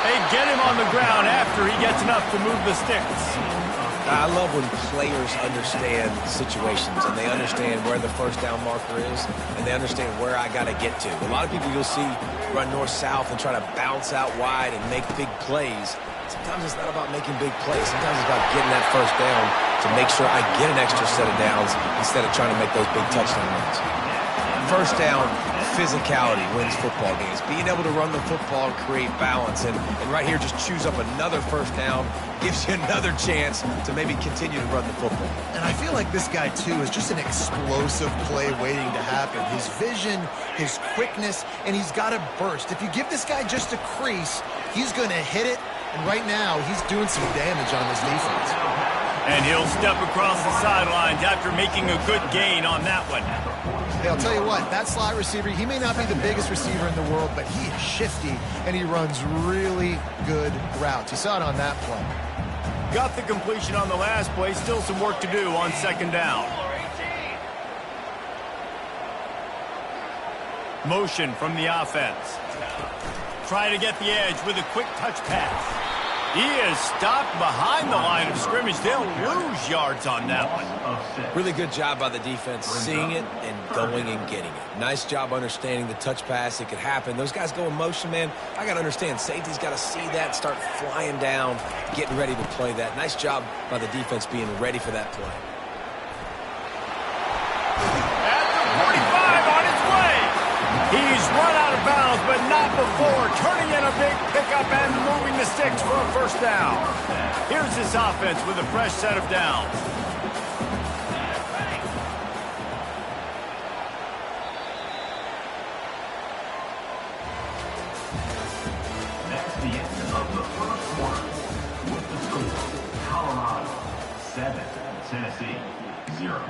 Speaker 1: They get him on the ground after he gets enough to move the sticks.
Speaker 4: I love when players understand situations and they understand where the first down marker is and they understand where I got to get to. A lot of people you'll see run north-south and try to bounce out wide and make big plays. Sometimes it's not about making big plays. Sometimes it's about getting that first down to make sure I get an extra set of downs instead of trying to make those big touchdown runs. First down, physicality wins football games. Being able to run the football and create balance. And right here, just choose up another first down, gives you another chance to maybe continue to run the football.
Speaker 3: And I feel like this guy, too, is just an explosive play waiting to happen. His vision, his quickness, and he's got a burst. If you give this guy just a crease, he's going to hit it. And right now, he's doing some damage on this defense.
Speaker 1: And he'll step across the sidelines after making a good gain on that one.
Speaker 3: Hey, I'll tell you what, that slot receiver, he may not be the biggest receiver in the world, but he is shifty, and he runs really good routes. You saw it on that play.
Speaker 1: Got the completion on the last play. Still some work to do on second down. Motion from the offense. Try to get the edge with a quick touch pass. He is stopped behind the line of scrimmage. They'll lose yards on that one.
Speaker 4: Really good job by the defense, seeing it and going and getting it. Nice job understanding the touch pass. It could happen. Those guys go in motion, man. I got to understand. Safety's got to see that, start flying down, getting ready to play that. Nice job by the defense being ready for that play.
Speaker 1: At the 45 on its way. He's run out of bounds, but not before turning in a big pickup and moving the sticks for a first down. Here's this offense with a fresh set of downs.
Speaker 2: That's the end of the first quarter. With the score, Colorado 7, Tennessee 0.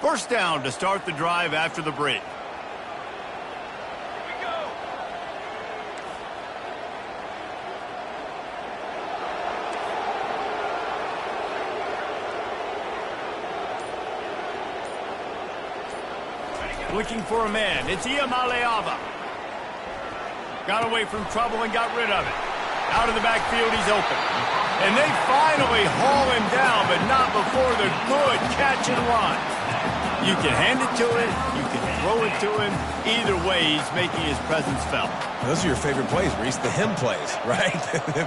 Speaker 1: First down to start the drive after the break. Looking for a man. It's Ncaa. Got away from trouble and got rid of it. Out of the backfield, he's open. And they finally haul him down, but not before the good catch and run. You can hand it to him, you can throw it to him. Either way, he's making his presence felt.
Speaker 4: Those are your favorite plays, Reese, the him plays, right?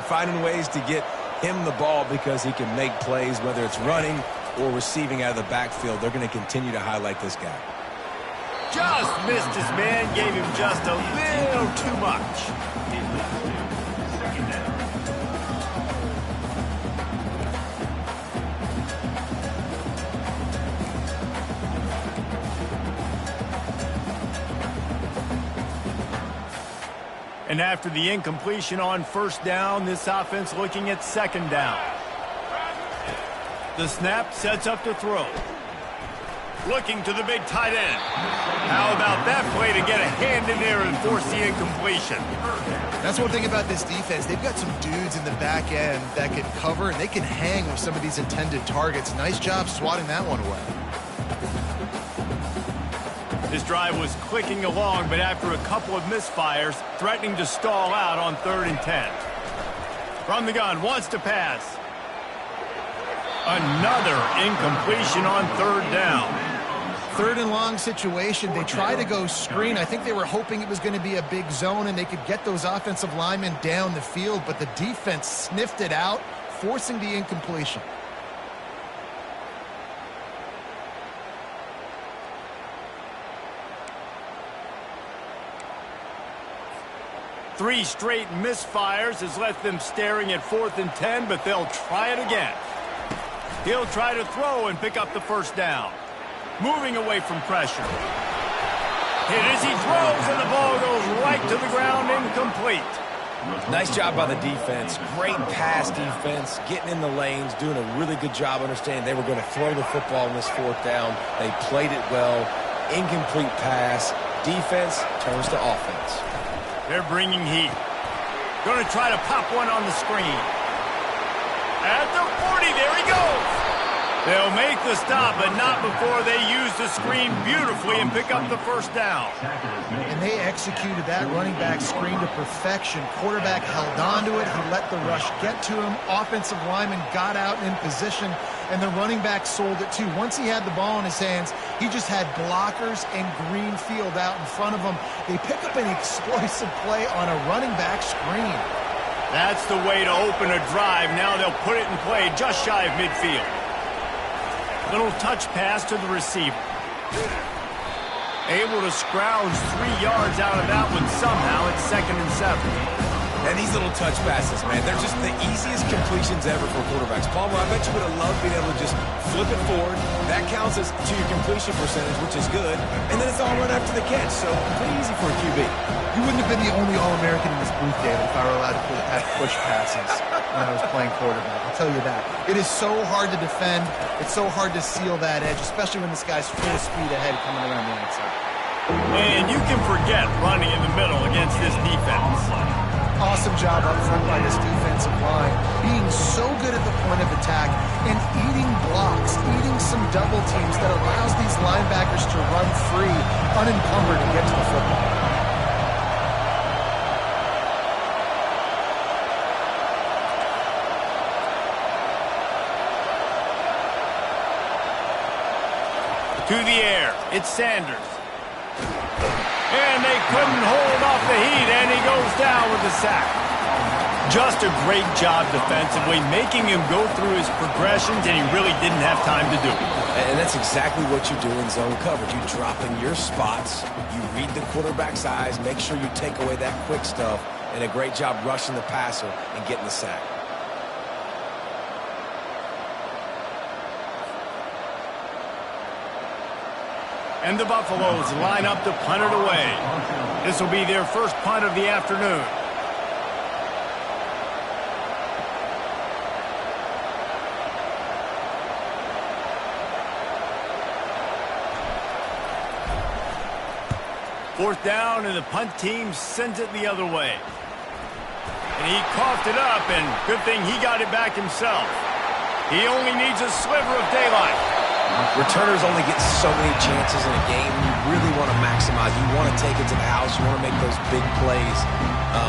Speaker 4: Finding ways to get him the ball because he can make plays, whether it's running or receiving out of the backfield. They're going to continue to highlight this guy.
Speaker 1: Just missed his man, gave him just a little too much.
Speaker 2: Second down.
Speaker 1: And after the incompletion on first down, this offense looking at second down. The snap sets up to throw. Looking to the big tight end. How about that play to get a hand in there and force the incompletion?
Speaker 3: That's one thing about this defense. They've got some dudes in the back end that can cover, and they can hang with some of these intended targets. Nice job swatting that one away.
Speaker 1: This drive was clicking along, but after a couple of misfires, threatening to stall out on 3rd and 10. From the gun, wants to pass. Another incompletion on 3rd down.
Speaker 3: 3rd and long situation. They try to go screen. I think they were hoping it was going to be a big zone and they could get those offensive linemen down the field, but the defense sniffed it out, forcing the incompletion.
Speaker 1: Three straight misfires has left them staring at 4th and 10, but they'll try it again. He'll try to throw and pick up the first down. Moving away from pressure. Hit as he throws, and the ball goes right to the ground, incomplete.
Speaker 4: Nice job by the defense. Great pass defense, getting in the lanes, doing a really good job understanding they were going to throw the football in this 4th down. They played it well. Incomplete pass. Defense turns to offense.
Speaker 1: They're bringing heat. Going to try to pop one on the screen. At the 40, there he goes. They'll make the stop, but not before they use the screen beautifully and pick up the first down.
Speaker 3: And they executed that running back screen to perfection. Quarterback held on to it. He let the rush get to him. Offensive lineman got out in position, and the running back sold it too. Once he had the ball in his hands, he just had blockers and green field out in front of him. They pick up an explosive play on a running back screen.
Speaker 1: That's the way to open a drive. Now they'll put it in play just shy of midfield. Little touch pass to the receiver. Able to scrounge 3 yards out of that one somehow. It's 2nd and 7.
Speaker 4: And these little touch passes, man, they're just the easiest completions ever for quarterbacks. Palmer, I bet you would have loved being able to just flip it forward. That counts as to your completion percentage, which is good. And then it's all run after the catch, so pretty easy for a QB.
Speaker 3: You wouldn't have been the only All-American in this booth, David, if I were allowed to have push passes when I was playing quarterback. I'll tell you that. It is so hard to defend. It's so hard to seal that edge, especially when this guy's full speed ahead coming around the outside.
Speaker 1: And you can forget running in the middle against this defense.
Speaker 3: Awesome job up front by this defensive line, being so good at the point of attack and eating blocks, eating some double teams that allows these linebackers to run free, unencumbered, and get to the football.
Speaker 1: To the air, it's Sanders. And they couldn't hold off the heat, and he goes down with a sack. Just a great job defensively, making him go through his progressions, and he really didn't have time to do it.
Speaker 4: And that's exactly what you do in zone coverage. You drop in your spots, you read the quarterback's eyes, make sure you take away that quick stuff, and a great job rushing the passer and getting the sack.
Speaker 1: And the Buffaloes line up to punt it away. This will be their first punt of the afternoon. Fourth down, and the punt team sends it the other way. And he coughed it up, and good thing he got it back himself. He only needs a sliver of daylight.
Speaker 4: Returners only get so many chances in a game. You really want to maximize. You want to take it to the house. You want to make those big plays.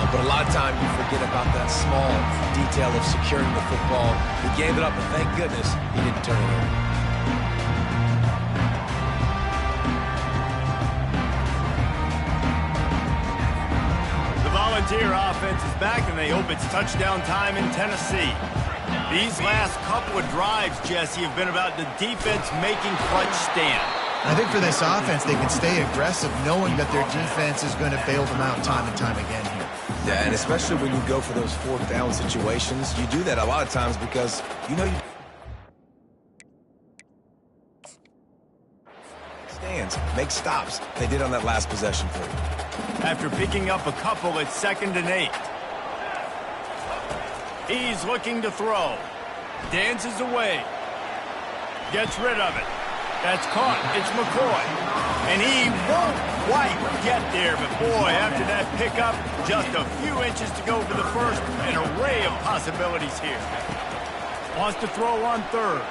Speaker 4: But a lot of times you forget about that small detail of securing the football. He gave it up, and thank goodness he didn't turn it over.
Speaker 1: The Volunteer offense is back, and they hope it's touchdown time in Tennessee. These last couple of drives, Jesse, have been about the defense making clutch stand.
Speaker 3: I think for this offense, they can stay aggressive knowing that their defense is going to bail them out time and time again here.
Speaker 4: Yeah, and especially when you go for those fourth down situations, you do that a lot of times because you know you stands, make stops. They did on that last possession for you.
Speaker 1: After picking up a couple, it's 2nd and 8. He's looking to throw. Dances away. Gets rid of it. That's caught. It's McCoy. And he won't quite get there, but boy, after that pickup, just a few inches to go for the first. An array of possibilities here. Wants to throw on 3rd.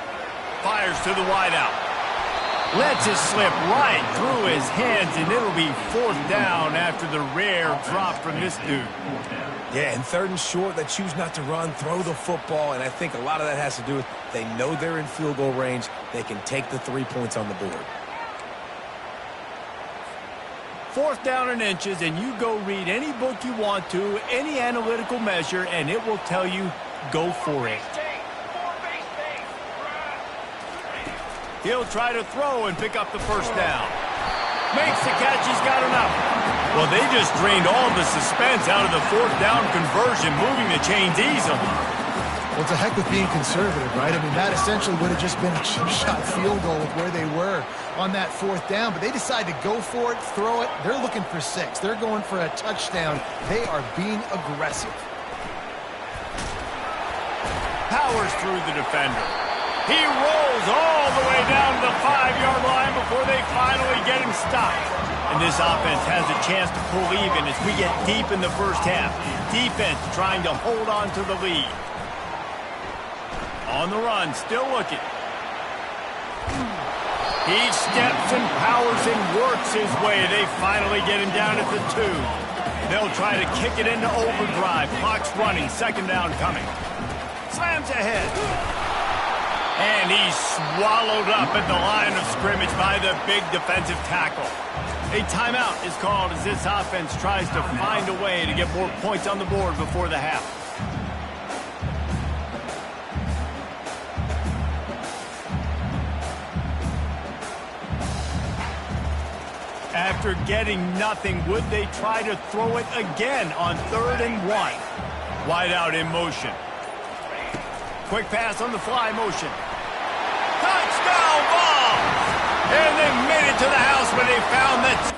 Speaker 1: Fires to the wideout. Lets it slip right through his hands, and it'll be 4th down after the rare drop from this dude.
Speaker 4: Yeah, and 3rd and short, they choose not to run, throw the football, and I think a lot of that has to do with they know they're in field goal range. They can take the 3 points on the board.
Speaker 1: 4th down and inches, and you go read any book you want to, any analytical measure, and it will tell you, go for it. He'll try to throw and pick up the first down. Makes the catch, he's got enough. Well, they just drained all the suspense out of the 4th down conversion, moving the chains easily.
Speaker 3: Well, it's a heck with being conservative, right? I mean, that essentially would have just been a chip shot field goal with where they were on that 4th down, but they decide to go for it, throw it. They're looking for 6. They're going for a touchdown. They are being aggressive.
Speaker 1: Powers through the defender. He rolls all the way down to the 5-yard line before they finally get him stopped. And this offense has a chance to pull even as we get deep in the first half. Defense trying to hold on to the lead. On the run, still looking. He steps and powers and works his way. They finally get him down at the 2. They'll try to kick it into overdrive. Clock's running. Second down coming. Slams ahead. And he's swallowed up at the line of scrimmage by the big defensive tackle. A timeout is called as this offense tries to find a way to get more points on the board before the half. After getting nothing, would they try to throw it again on 3rd and 1? Wide out in motion. Quick pass on the fly motion. Touchdown ball! And they made it to the house when they found that.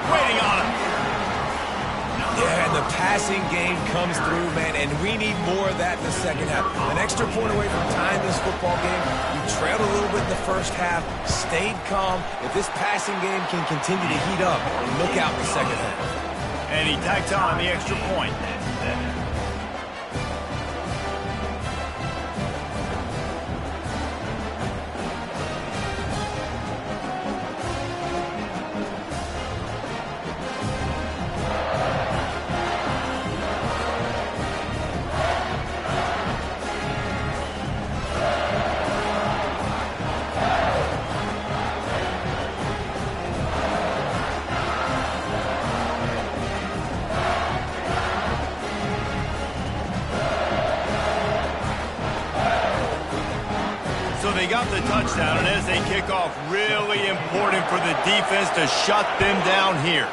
Speaker 1: Waiting on him.
Speaker 4: Yeah, and the passing game comes through, man, and we need more of that in the second half. An extra point away from tying this football game. You trailed a little bit in the first half, stayed calm. If this passing game can continue to heat up, look out in the second half.
Speaker 1: And he tacks on the extra point. They got the touchdown, and as they kick off, really important for the defense to shut them down here.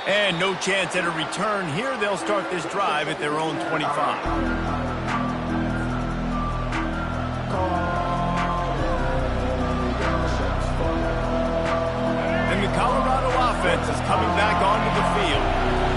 Speaker 1: And no chance at a return here. They'll start this drive at their own 25. And the Colorado offense is coming back onto the field.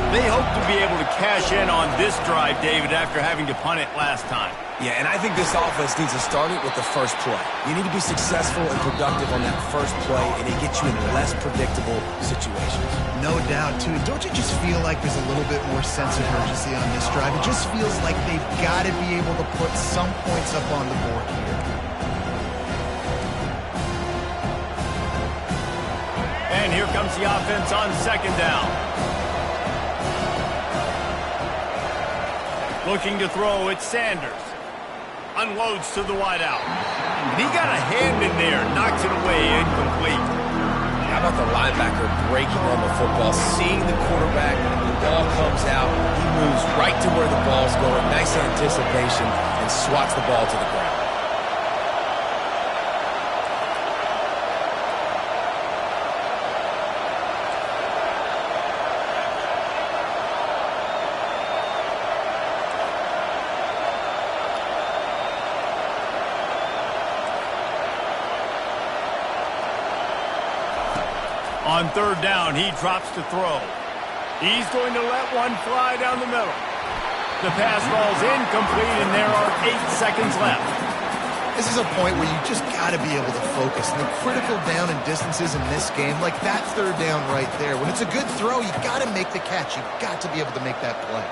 Speaker 1: They hope to be able to cash in on this drive, David, after having to punt it last time.
Speaker 4: Yeah, and I think this offense needs to start it with the first play. You need to be successful and productive on that first play, and it gets you in less predictable situations.
Speaker 3: No doubt, too. Don't you just feel like there's a little bit more sense of urgency on this drive? It just feels like they've got to be able to put some points up on the board here.
Speaker 1: And here comes the offense on second down. Looking to throw, it's Sanders. Unloads to the wideout. He got a hand in there, knocks it away, incomplete.
Speaker 4: How about the linebacker breaking on the football, seeing the quarterback, the ball comes out, he moves right to where the ball's going, nice anticipation, and swats the ball to the ground.
Speaker 1: On third down, he drops to throw. He's going to let one fly down the middle. The pass falls incomplete, and there are 8 seconds left.
Speaker 3: This is a point where you just got to be able to focus. And the critical down and distances in this game, like that third down right there. When it's a good throw, you got to make the catch. You got to be able to make that play.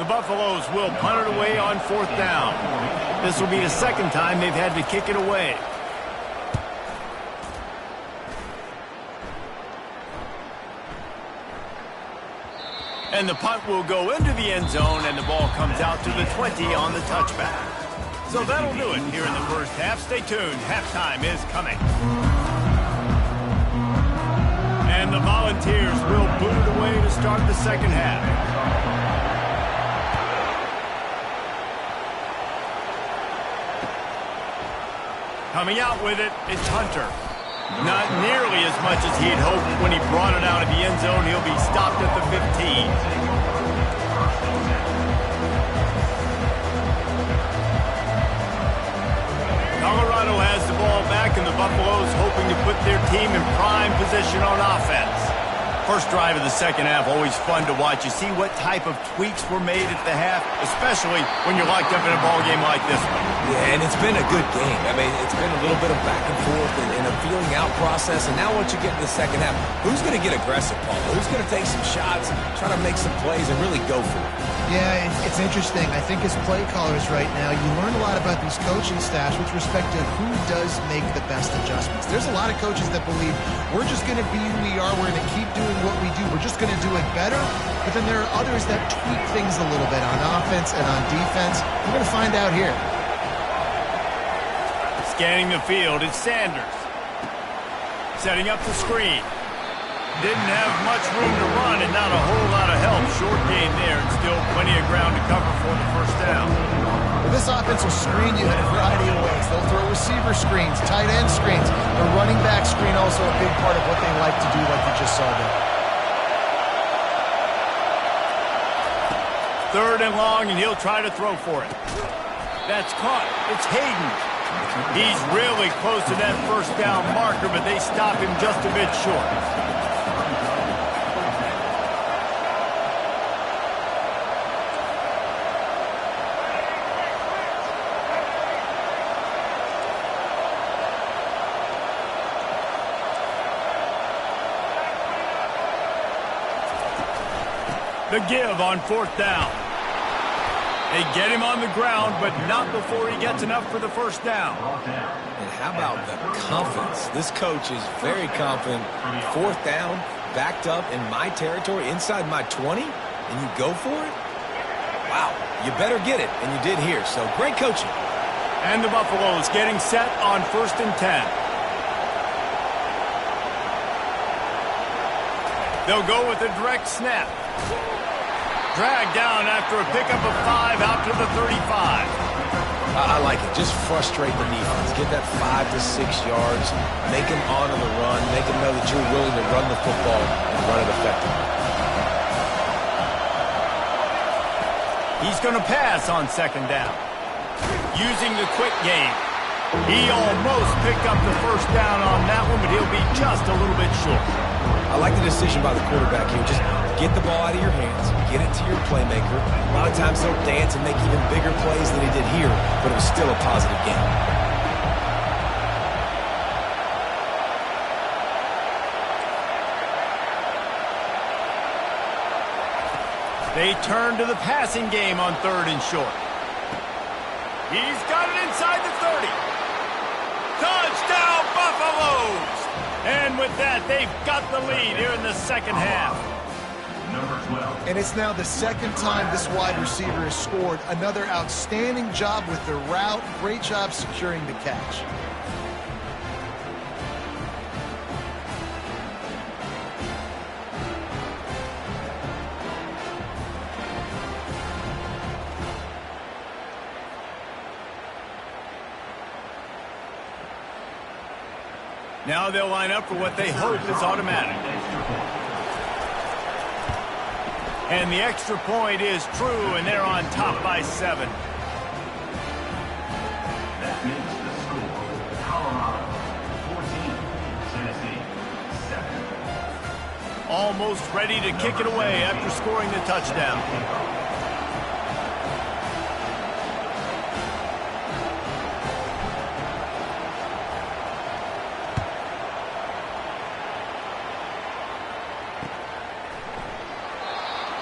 Speaker 1: The Buffaloes will punt it away on 4th down. This will be the second time they've had to kick it away. And the punt will go into the end zone, and the ball comes out to the 20 on the touchback. So that'll do it here in the first half. Stay tuned. Halftime is coming. And the Volunteers will boot it away to start the second half. Coming out with it, it's Hunter. Not nearly as much as he'd hoped when he brought it out of the end zone. He'll be stopped at the 15. Colorado has the ball back, and the Buffaloes hoping to put their team in prime position on offense. First drive of the second half, always fun to watch. You see what type of tweaks were made at the half, especially when you're locked up in a ball game like this one.
Speaker 4: Yeah, and it's been a good game. I mean, it's been a little bit of back and forth and a feeling out process. And now once you get in the second half, who's going to get aggressive, Paul? Who's going to take some shots, try to make some plays, and really go for it?
Speaker 3: Yeah, it's interesting. I think as play callers right now, you learn a lot about these coaching staffs with respect to who does make the best adjustments. There's a lot of coaches that believe we're just going to be who we are. We're going to keep doing what we do. We're just going to do it better. But then there are others that tweak things a little bit on offense and on defense. We're going to find out here.
Speaker 1: Scanning the field, it's Sanders. Setting up the screen. Didn't have much room to run and not a whole lot of help. Short gain there and still plenty of ground to cover for the first down.
Speaker 3: Well, this offense will screen you in a variety of ways. They'll throw receiver screens, tight end screens. The running back screen also a big part of what they like to do, like you just saw there.
Speaker 1: 3rd and long, and he'll try to throw for it. That's caught. It's Hayden. He's really close to that first down marker, but they stop him just a bit short. The give on 4th down. They get him on the ground, but not before he gets enough for the first down.
Speaker 4: And how about the confidence? This coach is very confident. 4th down, backed up in my territory, inside my 20, and you go for it? Wow, you better get it, and you did here. So great coaching.
Speaker 1: And the Buffaloes getting set on 1st and 10. They'll go with a direct snap. Dragged down after a pickup of 5 out to the 35.
Speaker 4: I like it. Just frustrate the defense. Get that 5 to 6 yards. Make them honor the run. Make them know that you're willing to run the football and run it effectively.
Speaker 1: He's going to pass on 2nd down. Using the quick game. He almost picked up the first down on that one, but he'll be just a little bit short.
Speaker 4: I like the decision by the quarterback here. Just get the ball out of your hands, get it to your playmaker. A lot of times he'll dance and make even bigger plays than he did here, but it was still a positive game.
Speaker 1: They turn to the passing game on 3rd and short. He's got it inside the 30. Touchdown, Buffaloes! And with that, they've got the lead here in the second half.
Speaker 2: Number 12.
Speaker 3: And it's now the second time this wide receiver has scored. Another outstanding job with the route. Great job securing the catch.
Speaker 1: Now they'll line up for what they hope is automatic. And the extra point is true, and they're on top by 7.
Speaker 2: That makes the score Colorado 14, Tennessee 7.
Speaker 1: Almost ready to kick it away after scoring the touchdown.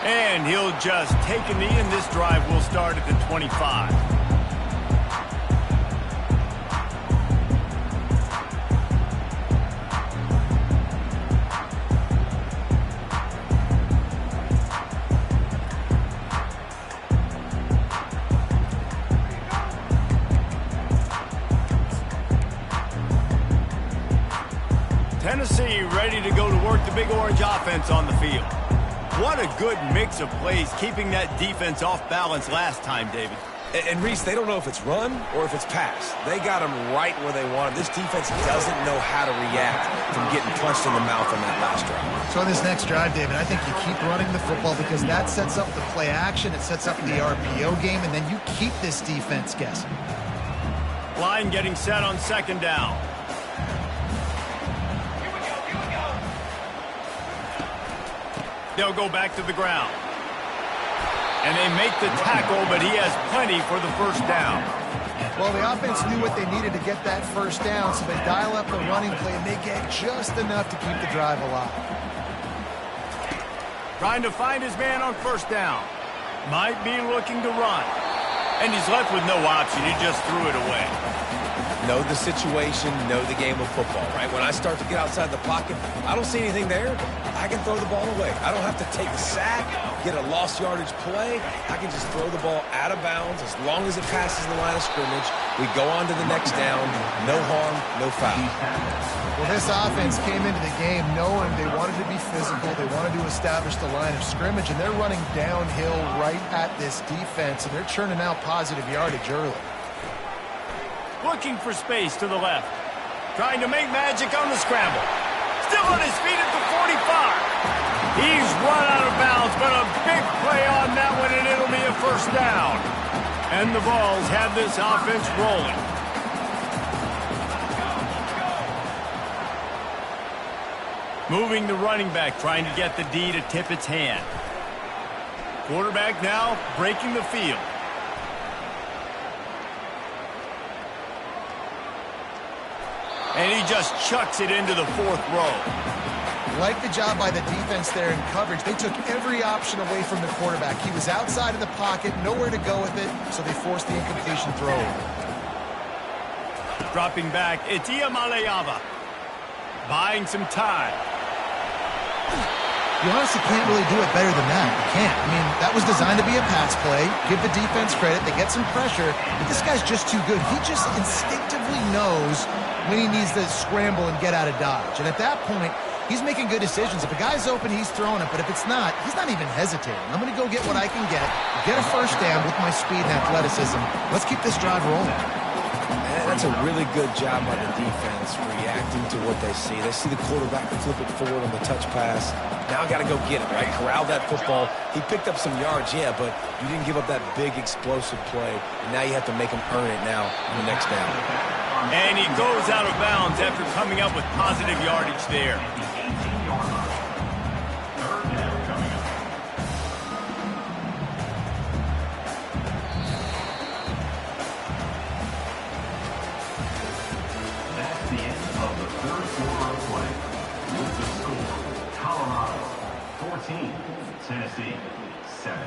Speaker 1: And he'll just take a knee, and this drive will start at the 25. Tennessee ready to go to work the Big Orange offense on the field. What a good mix of plays, keeping that defense off balance last time, David.
Speaker 4: And Reese, they don't know if it's run or if it's pass. They got them right where they want them. This defense doesn't know how to react from getting punched in the mouth on that last drive.
Speaker 3: So on this next drive, David, I think you keep running the football because that sets up the play action, it sets up the RPO game, and then you keep this defense guessing.
Speaker 1: Line getting set on second down. They'll go back to the ground. And they make the tackle, but he has plenty for the first down.
Speaker 3: Well, the offense knew what they needed to get that first down, so they dial up the running play, and they get just enough to keep the drive alive.
Speaker 1: Trying to find his man on first down. Might be looking to run. And he's left with no option. He just threw it away.
Speaker 4: Know the situation, know the game of football, right? When I start to get outside the pocket, I don't see anything there. I can throw the ball away. I don't have to take a sack, get a lost yardage play. I can just throw the ball out of bounds as long as it passes the line of scrimmage. We go on to the next down. No harm, no foul.
Speaker 3: Well, this offense came into the game knowing they wanted to be physical. They wanted to establish the line of scrimmage, and they're running downhill right at this defense, and they're churning out positive yardage early.
Speaker 1: Looking for space to the left. Trying to make magic on the scramble. Still on his feet at the 45. He's run out of bounds, but a big play on that one, and it'll be a first down. And the Vols have this offense rolling. Moving the running back, trying to get the D to tip its hand. Quarterback now breaking the field. And he just chucks it into the fourth row.
Speaker 3: Like the job by the defense there in coverage. They took every option away from the quarterback. He was outside of the pocket, nowhere to go with it, so they forced the incompletion throw.
Speaker 1: Dropping back, it's Ncaa. Buying some time.
Speaker 3: You honestly can't really do it better than that. You can't. I mean, that was designed to be a pass play. Give the defense credit. They get some pressure. But this guy's just too good. He just instinctively knows when he needs to scramble and get out of dodge. And at that point, he's making good decisions. If a guy's open, he's throwing it. But if it's not, he's not even hesitating. I'm going to go get what I can get a first down with my speed and athleticism. Let's keep this drive rolling.
Speaker 4: That's a really good job by the defense reacting to what they see. They see the quarterback flip it forward on the touch pass. Now I got to go get it, right? Corral that football. He picked up some yards, yeah, but you didn't give up that big explosive play. And now you have to make him earn it now on the next down.
Speaker 1: And he goes out of bounds after coming up with positive yardage there.
Speaker 2: Tennessee, 7.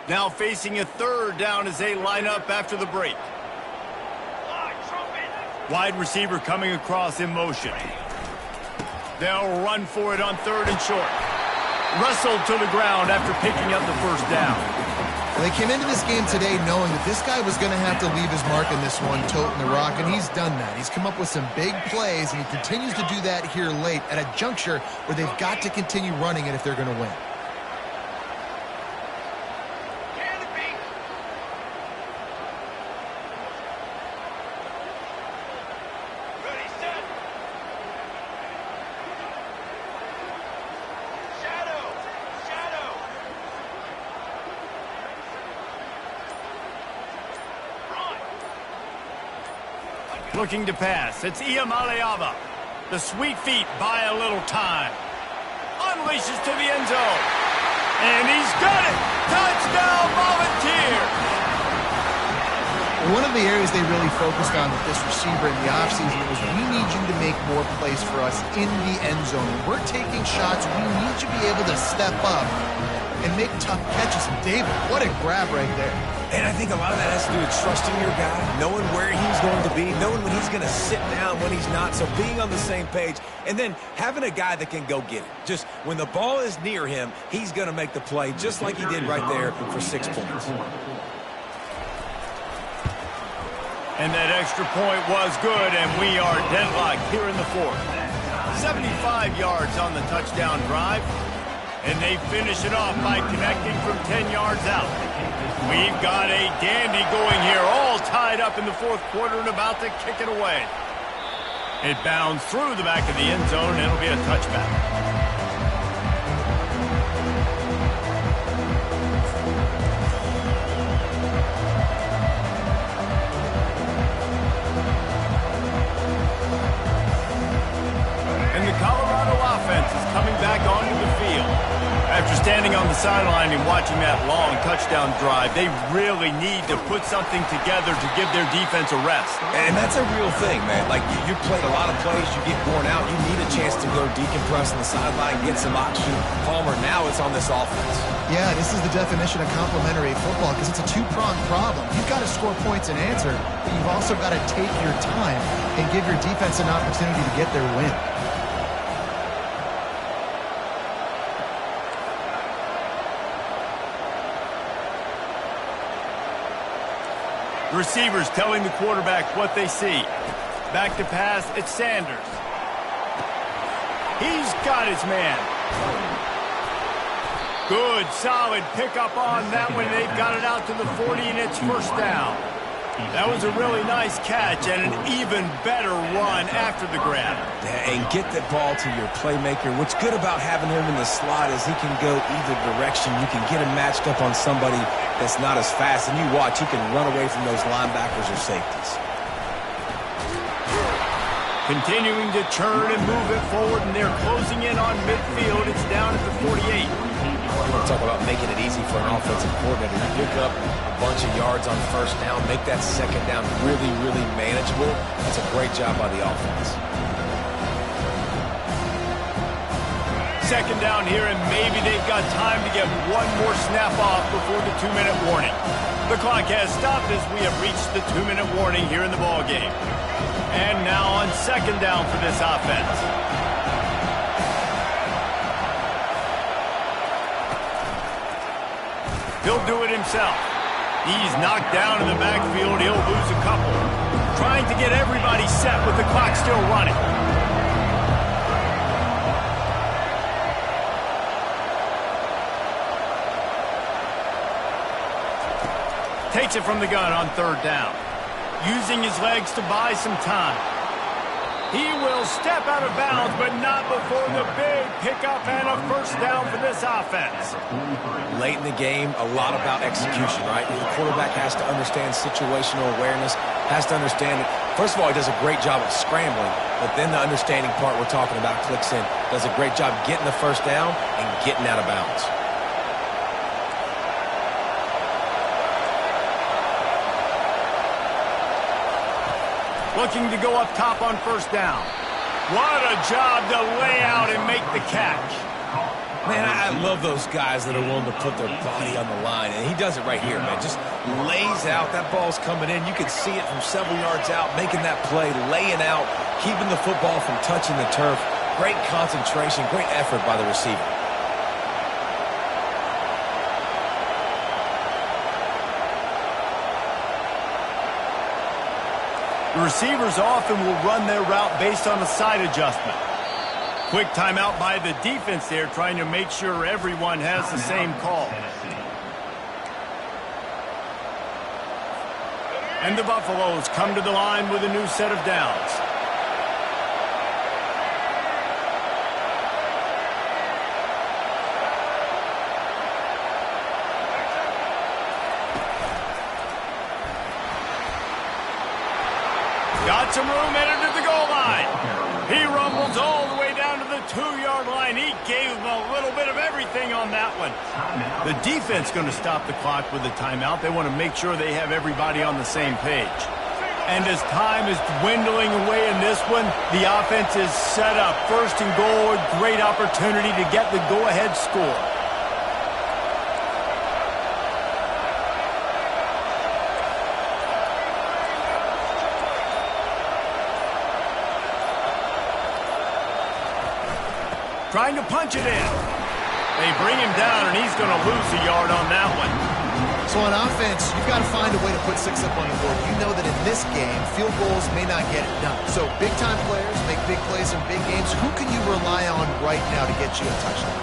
Speaker 1: Now facing a third down as they line up after the break. Wide receiver coming across in motion. They'll run for it on third and short. Wrestled to the ground after picking up the first down.
Speaker 3: Well, they came into this game today knowing that this guy was going to have to leave his mark in this one, toting the rock, and he's done that. He's come up with some big plays, and he continues to do that here late at a juncture where they've got to continue running it if they're going to win.
Speaker 1: Looking to pass. It's Ncaa. The sweet feet buy a little time. Unleashes to the end zone. And he's got it! Touchdown, Volunteers!
Speaker 3: One of the areas they really focused on with this receiver in the offseason was we need you to make more plays for us in the end zone. When we're taking shots, we need you to be able to step up and make tough catches. And David, what a grab right there.
Speaker 4: And I think a lot of that has to do with trusting your guy, knowing where he's going to be, knowing when he's going to sit down, when he's not, so being on the same page, and then having a guy that can go get it. Just when the ball is near him, he's going to make the play, just like he did right there for 6 points.
Speaker 1: And that extra point was good, and we are deadlocked here in the fourth. 75 yards on the touchdown drive, and they finish it off by connecting from 10 yards out. We've got a dandy going here, all tied up in the fourth quarter and about to kick it away. It bounds through the back of the end zone, and it'll be a touchback. Coming back onto the field. After standing on the sideline and watching that long touchdown drive, they really need to put something together to give their defense a rest.
Speaker 4: And that's a real thing, man. Like, you played a lot of plays, you get worn out, you need a chance to go decompress on the sideline, get some oxygen. Palmer, now it's on this offense.
Speaker 3: Yeah, this is the definition of complementary football because it's a two-pronged problem. You've got to score points and answer, but you've also got to take your time and give your defense an opportunity to get their win.
Speaker 1: Receivers telling the quarterback what they see. Back to pass, it's Sanders. He's got his man. Good, solid pickup on that one. They've got it out to the 40, and it's first down. That was a really nice catch and an even better run after the grab.
Speaker 4: And get the ball to your playmaker. What's good about having him in the slot is he can go either direction. You can get him matched up on somebody that's not as fast, and you watch, he can run away from those linebackers or safeties.
Speaker 1: Continuing to turn and move it forward, and they're closing in on midfield. It's down at the 48.
Speaker 4: We're talking about making it easy for an offensive coordinator. You pick up a bunch of yards on first down, make that second down really, really manageable. That's a great job by the offense.
Speaker 1: Second down here, and maybe they've got time to get one more snap off before the 2-minute warning. The clock has stopped as we have reached the 2-minute warning here in the ballgame. And now on second down for this offense. He'll do it himself. He's knocked down in the backfield. He'll lose a couple. Trying to get everybody set with the clock still running. Takes it from the gun on third down. Using his legs to buy some time. He will step out of bounds, but not before the big pickup and a first down for this offense.
Speaker 4: Late in the game, a lot about execution, right? The quarterback has to understand situational awareness, has to understand it. First of all, he does a great job of scrambling, but then the understanding part we're talking about clicks in. Does a great job getting the first down and getting out of bounds.
Speaker 1: Looking to go up top on first down. What a job to lay out and make the catch.
Speaker 4: Man, I love those guys that are willing to put their body on the line, and he does it right here, man. Just lays out. That ball's coming in. You can see it from several yards out, making that play, laying out, keeping the football from touching the turf. Great concentration, great effort by the receiver.
Speaker 1: The receivers often will run their route based on a side adjustment. Quick timeout by the defense there, trying to make sure everyone has the same call. And the Buffaloes come to the line with a new set of downs. Got some room, headed to the goal line. He rumbles all the way down to the 2-yard line. He gave him a little bit of everything on that one. The defense going to stop the clock with a timeout. They want to make sure they have everybody on the same page. And as time is dwindling away in this one, the offense is set up. First and goal, a great opportunity to get the go-ahead score. Trying to punch it in. They bring him down, and he's going to lose a yard on that one.
Speaker 3: So on offense, you've got to find a way to put 6 up on the board. You know that in this game, field goals may not get it done. So big-time players make big plays in big games. Who can you rely on right now to get you a touchdown?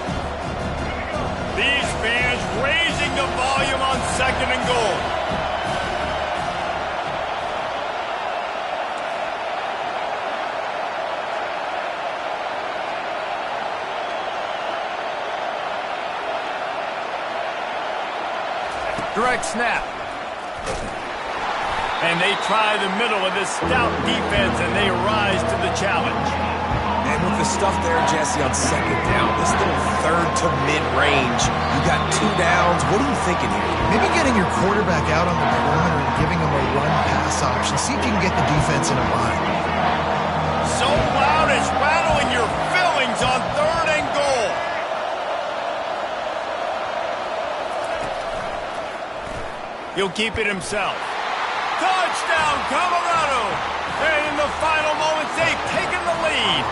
Speaker 1: These fans raising the volume on 2nd and goal. Direct snap. And they try the middle of this stout defense, and they rise to the challenge.
Speaker 4: And with the stuff there, Jesse, on 2nd down, this little 3rd to mid-range, you got 2 downs. What are you thinking here?
Speaker 3: Maybe getting your quarterback out on the perimeter and giving him a run-pass option. See if you can get the defense in a bind.
Speaker 1: So loud it's rattling your fillings on 3rd and goal. He'll keep it himself. Touchdown, Colorado! And in the final moments, they've taken the lead.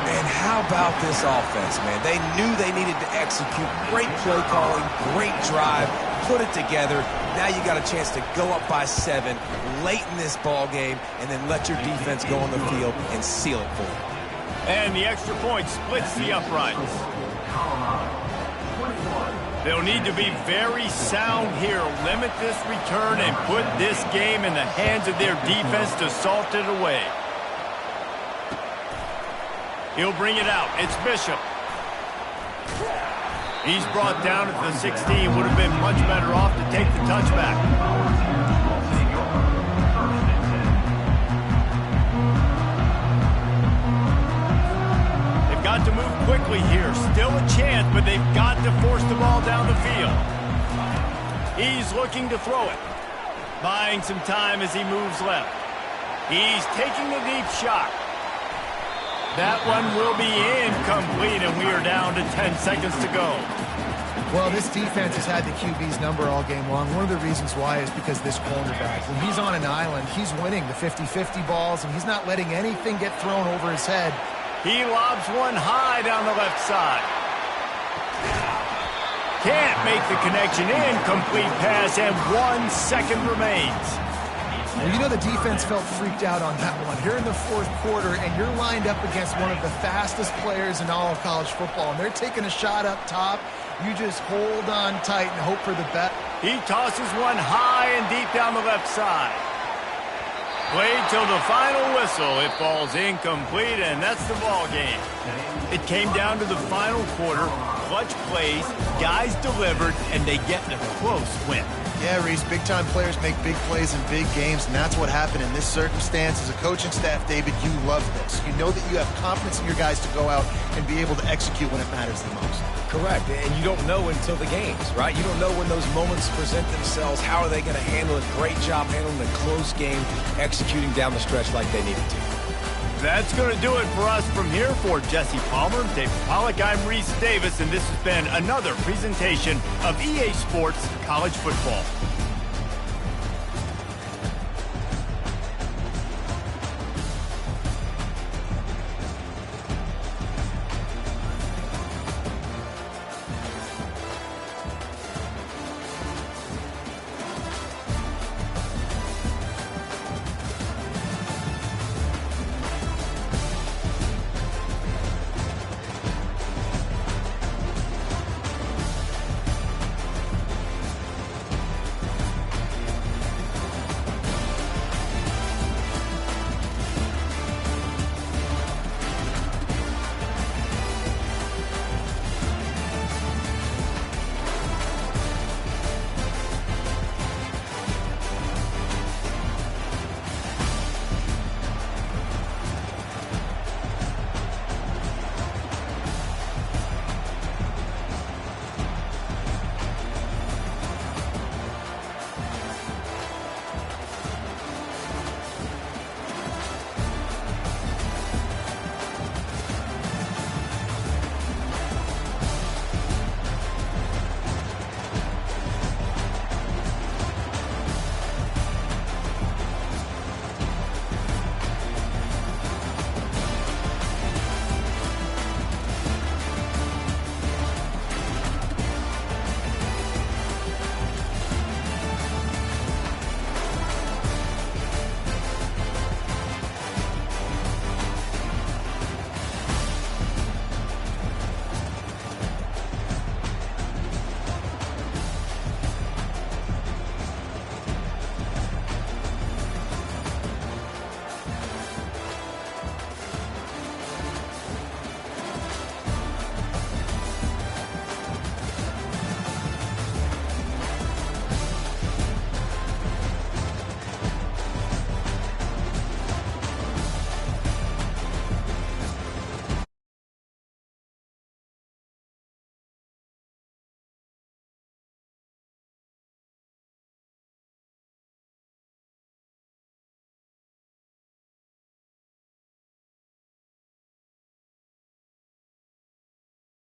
Speaker 4: And how about this offense, man? They knew they needed to execute. Great play calling, great drive, put it together. Now you got a chance to go up by 7 late in this ball game and then let your defense go on the field and seal it for them.
Speaker 1: And the extra point splits the uprights. They'll need to be very sound here, limit this return, and put this game in the hands of their defense to salt it away. He'll bring it out. It's Bishop. He's brought down at the 16. Would have been much better off to take the touchback. Got to move quickly here. Still a chance, but they've got to force the ball down the field. He's looking to throw it. Buying some time as he moves left. He's taking the deep shot. That one will be incomplete, and we are down to 10 seconds to go.
Speaker 3: Well, this defense has had the QB's number all game long. One of the reasons why is because this cornerback, when he's on an island, he's winning the 50-50 balls, and he's not letting anything get thrown over his head.
Speaker 1: He lobs one high down the left side. Can't make the connection. Incomplete pass, and 1 second remains.
Speaker 3: Well, you know the defense felt freaked out on that one. You're in the 4th quarter, and you're lined up against one of the fastest players in all of college football, and they're taking a shot up top. You just hold on tight and hope for the best. He tosses one high and deep down the left side. Played till the final whistle. It falls incomplete, and that's the ball game. It came down to the final quarter. Clutch plays, guys delivered, and they get a close win. Yeah, Reese, big-time players make big plays in big games, and that's what happened in this circumstance. As a coaching staff, David, you love this. You know that you have confidence in your guys to go out and be able to execute when it matters the most.
Speaker 4: Correct, and you don't know until the games, right? You don't know when those moments present themselves. How are they going to handle it? Great job handling the close game, executing down the stretch like they needed to.
Speaker 1: That's going to do it for us from here. For Jesse Palmer, David Pollack, I'm Reese Davis, and this has been another presentation of EA Sports College Football.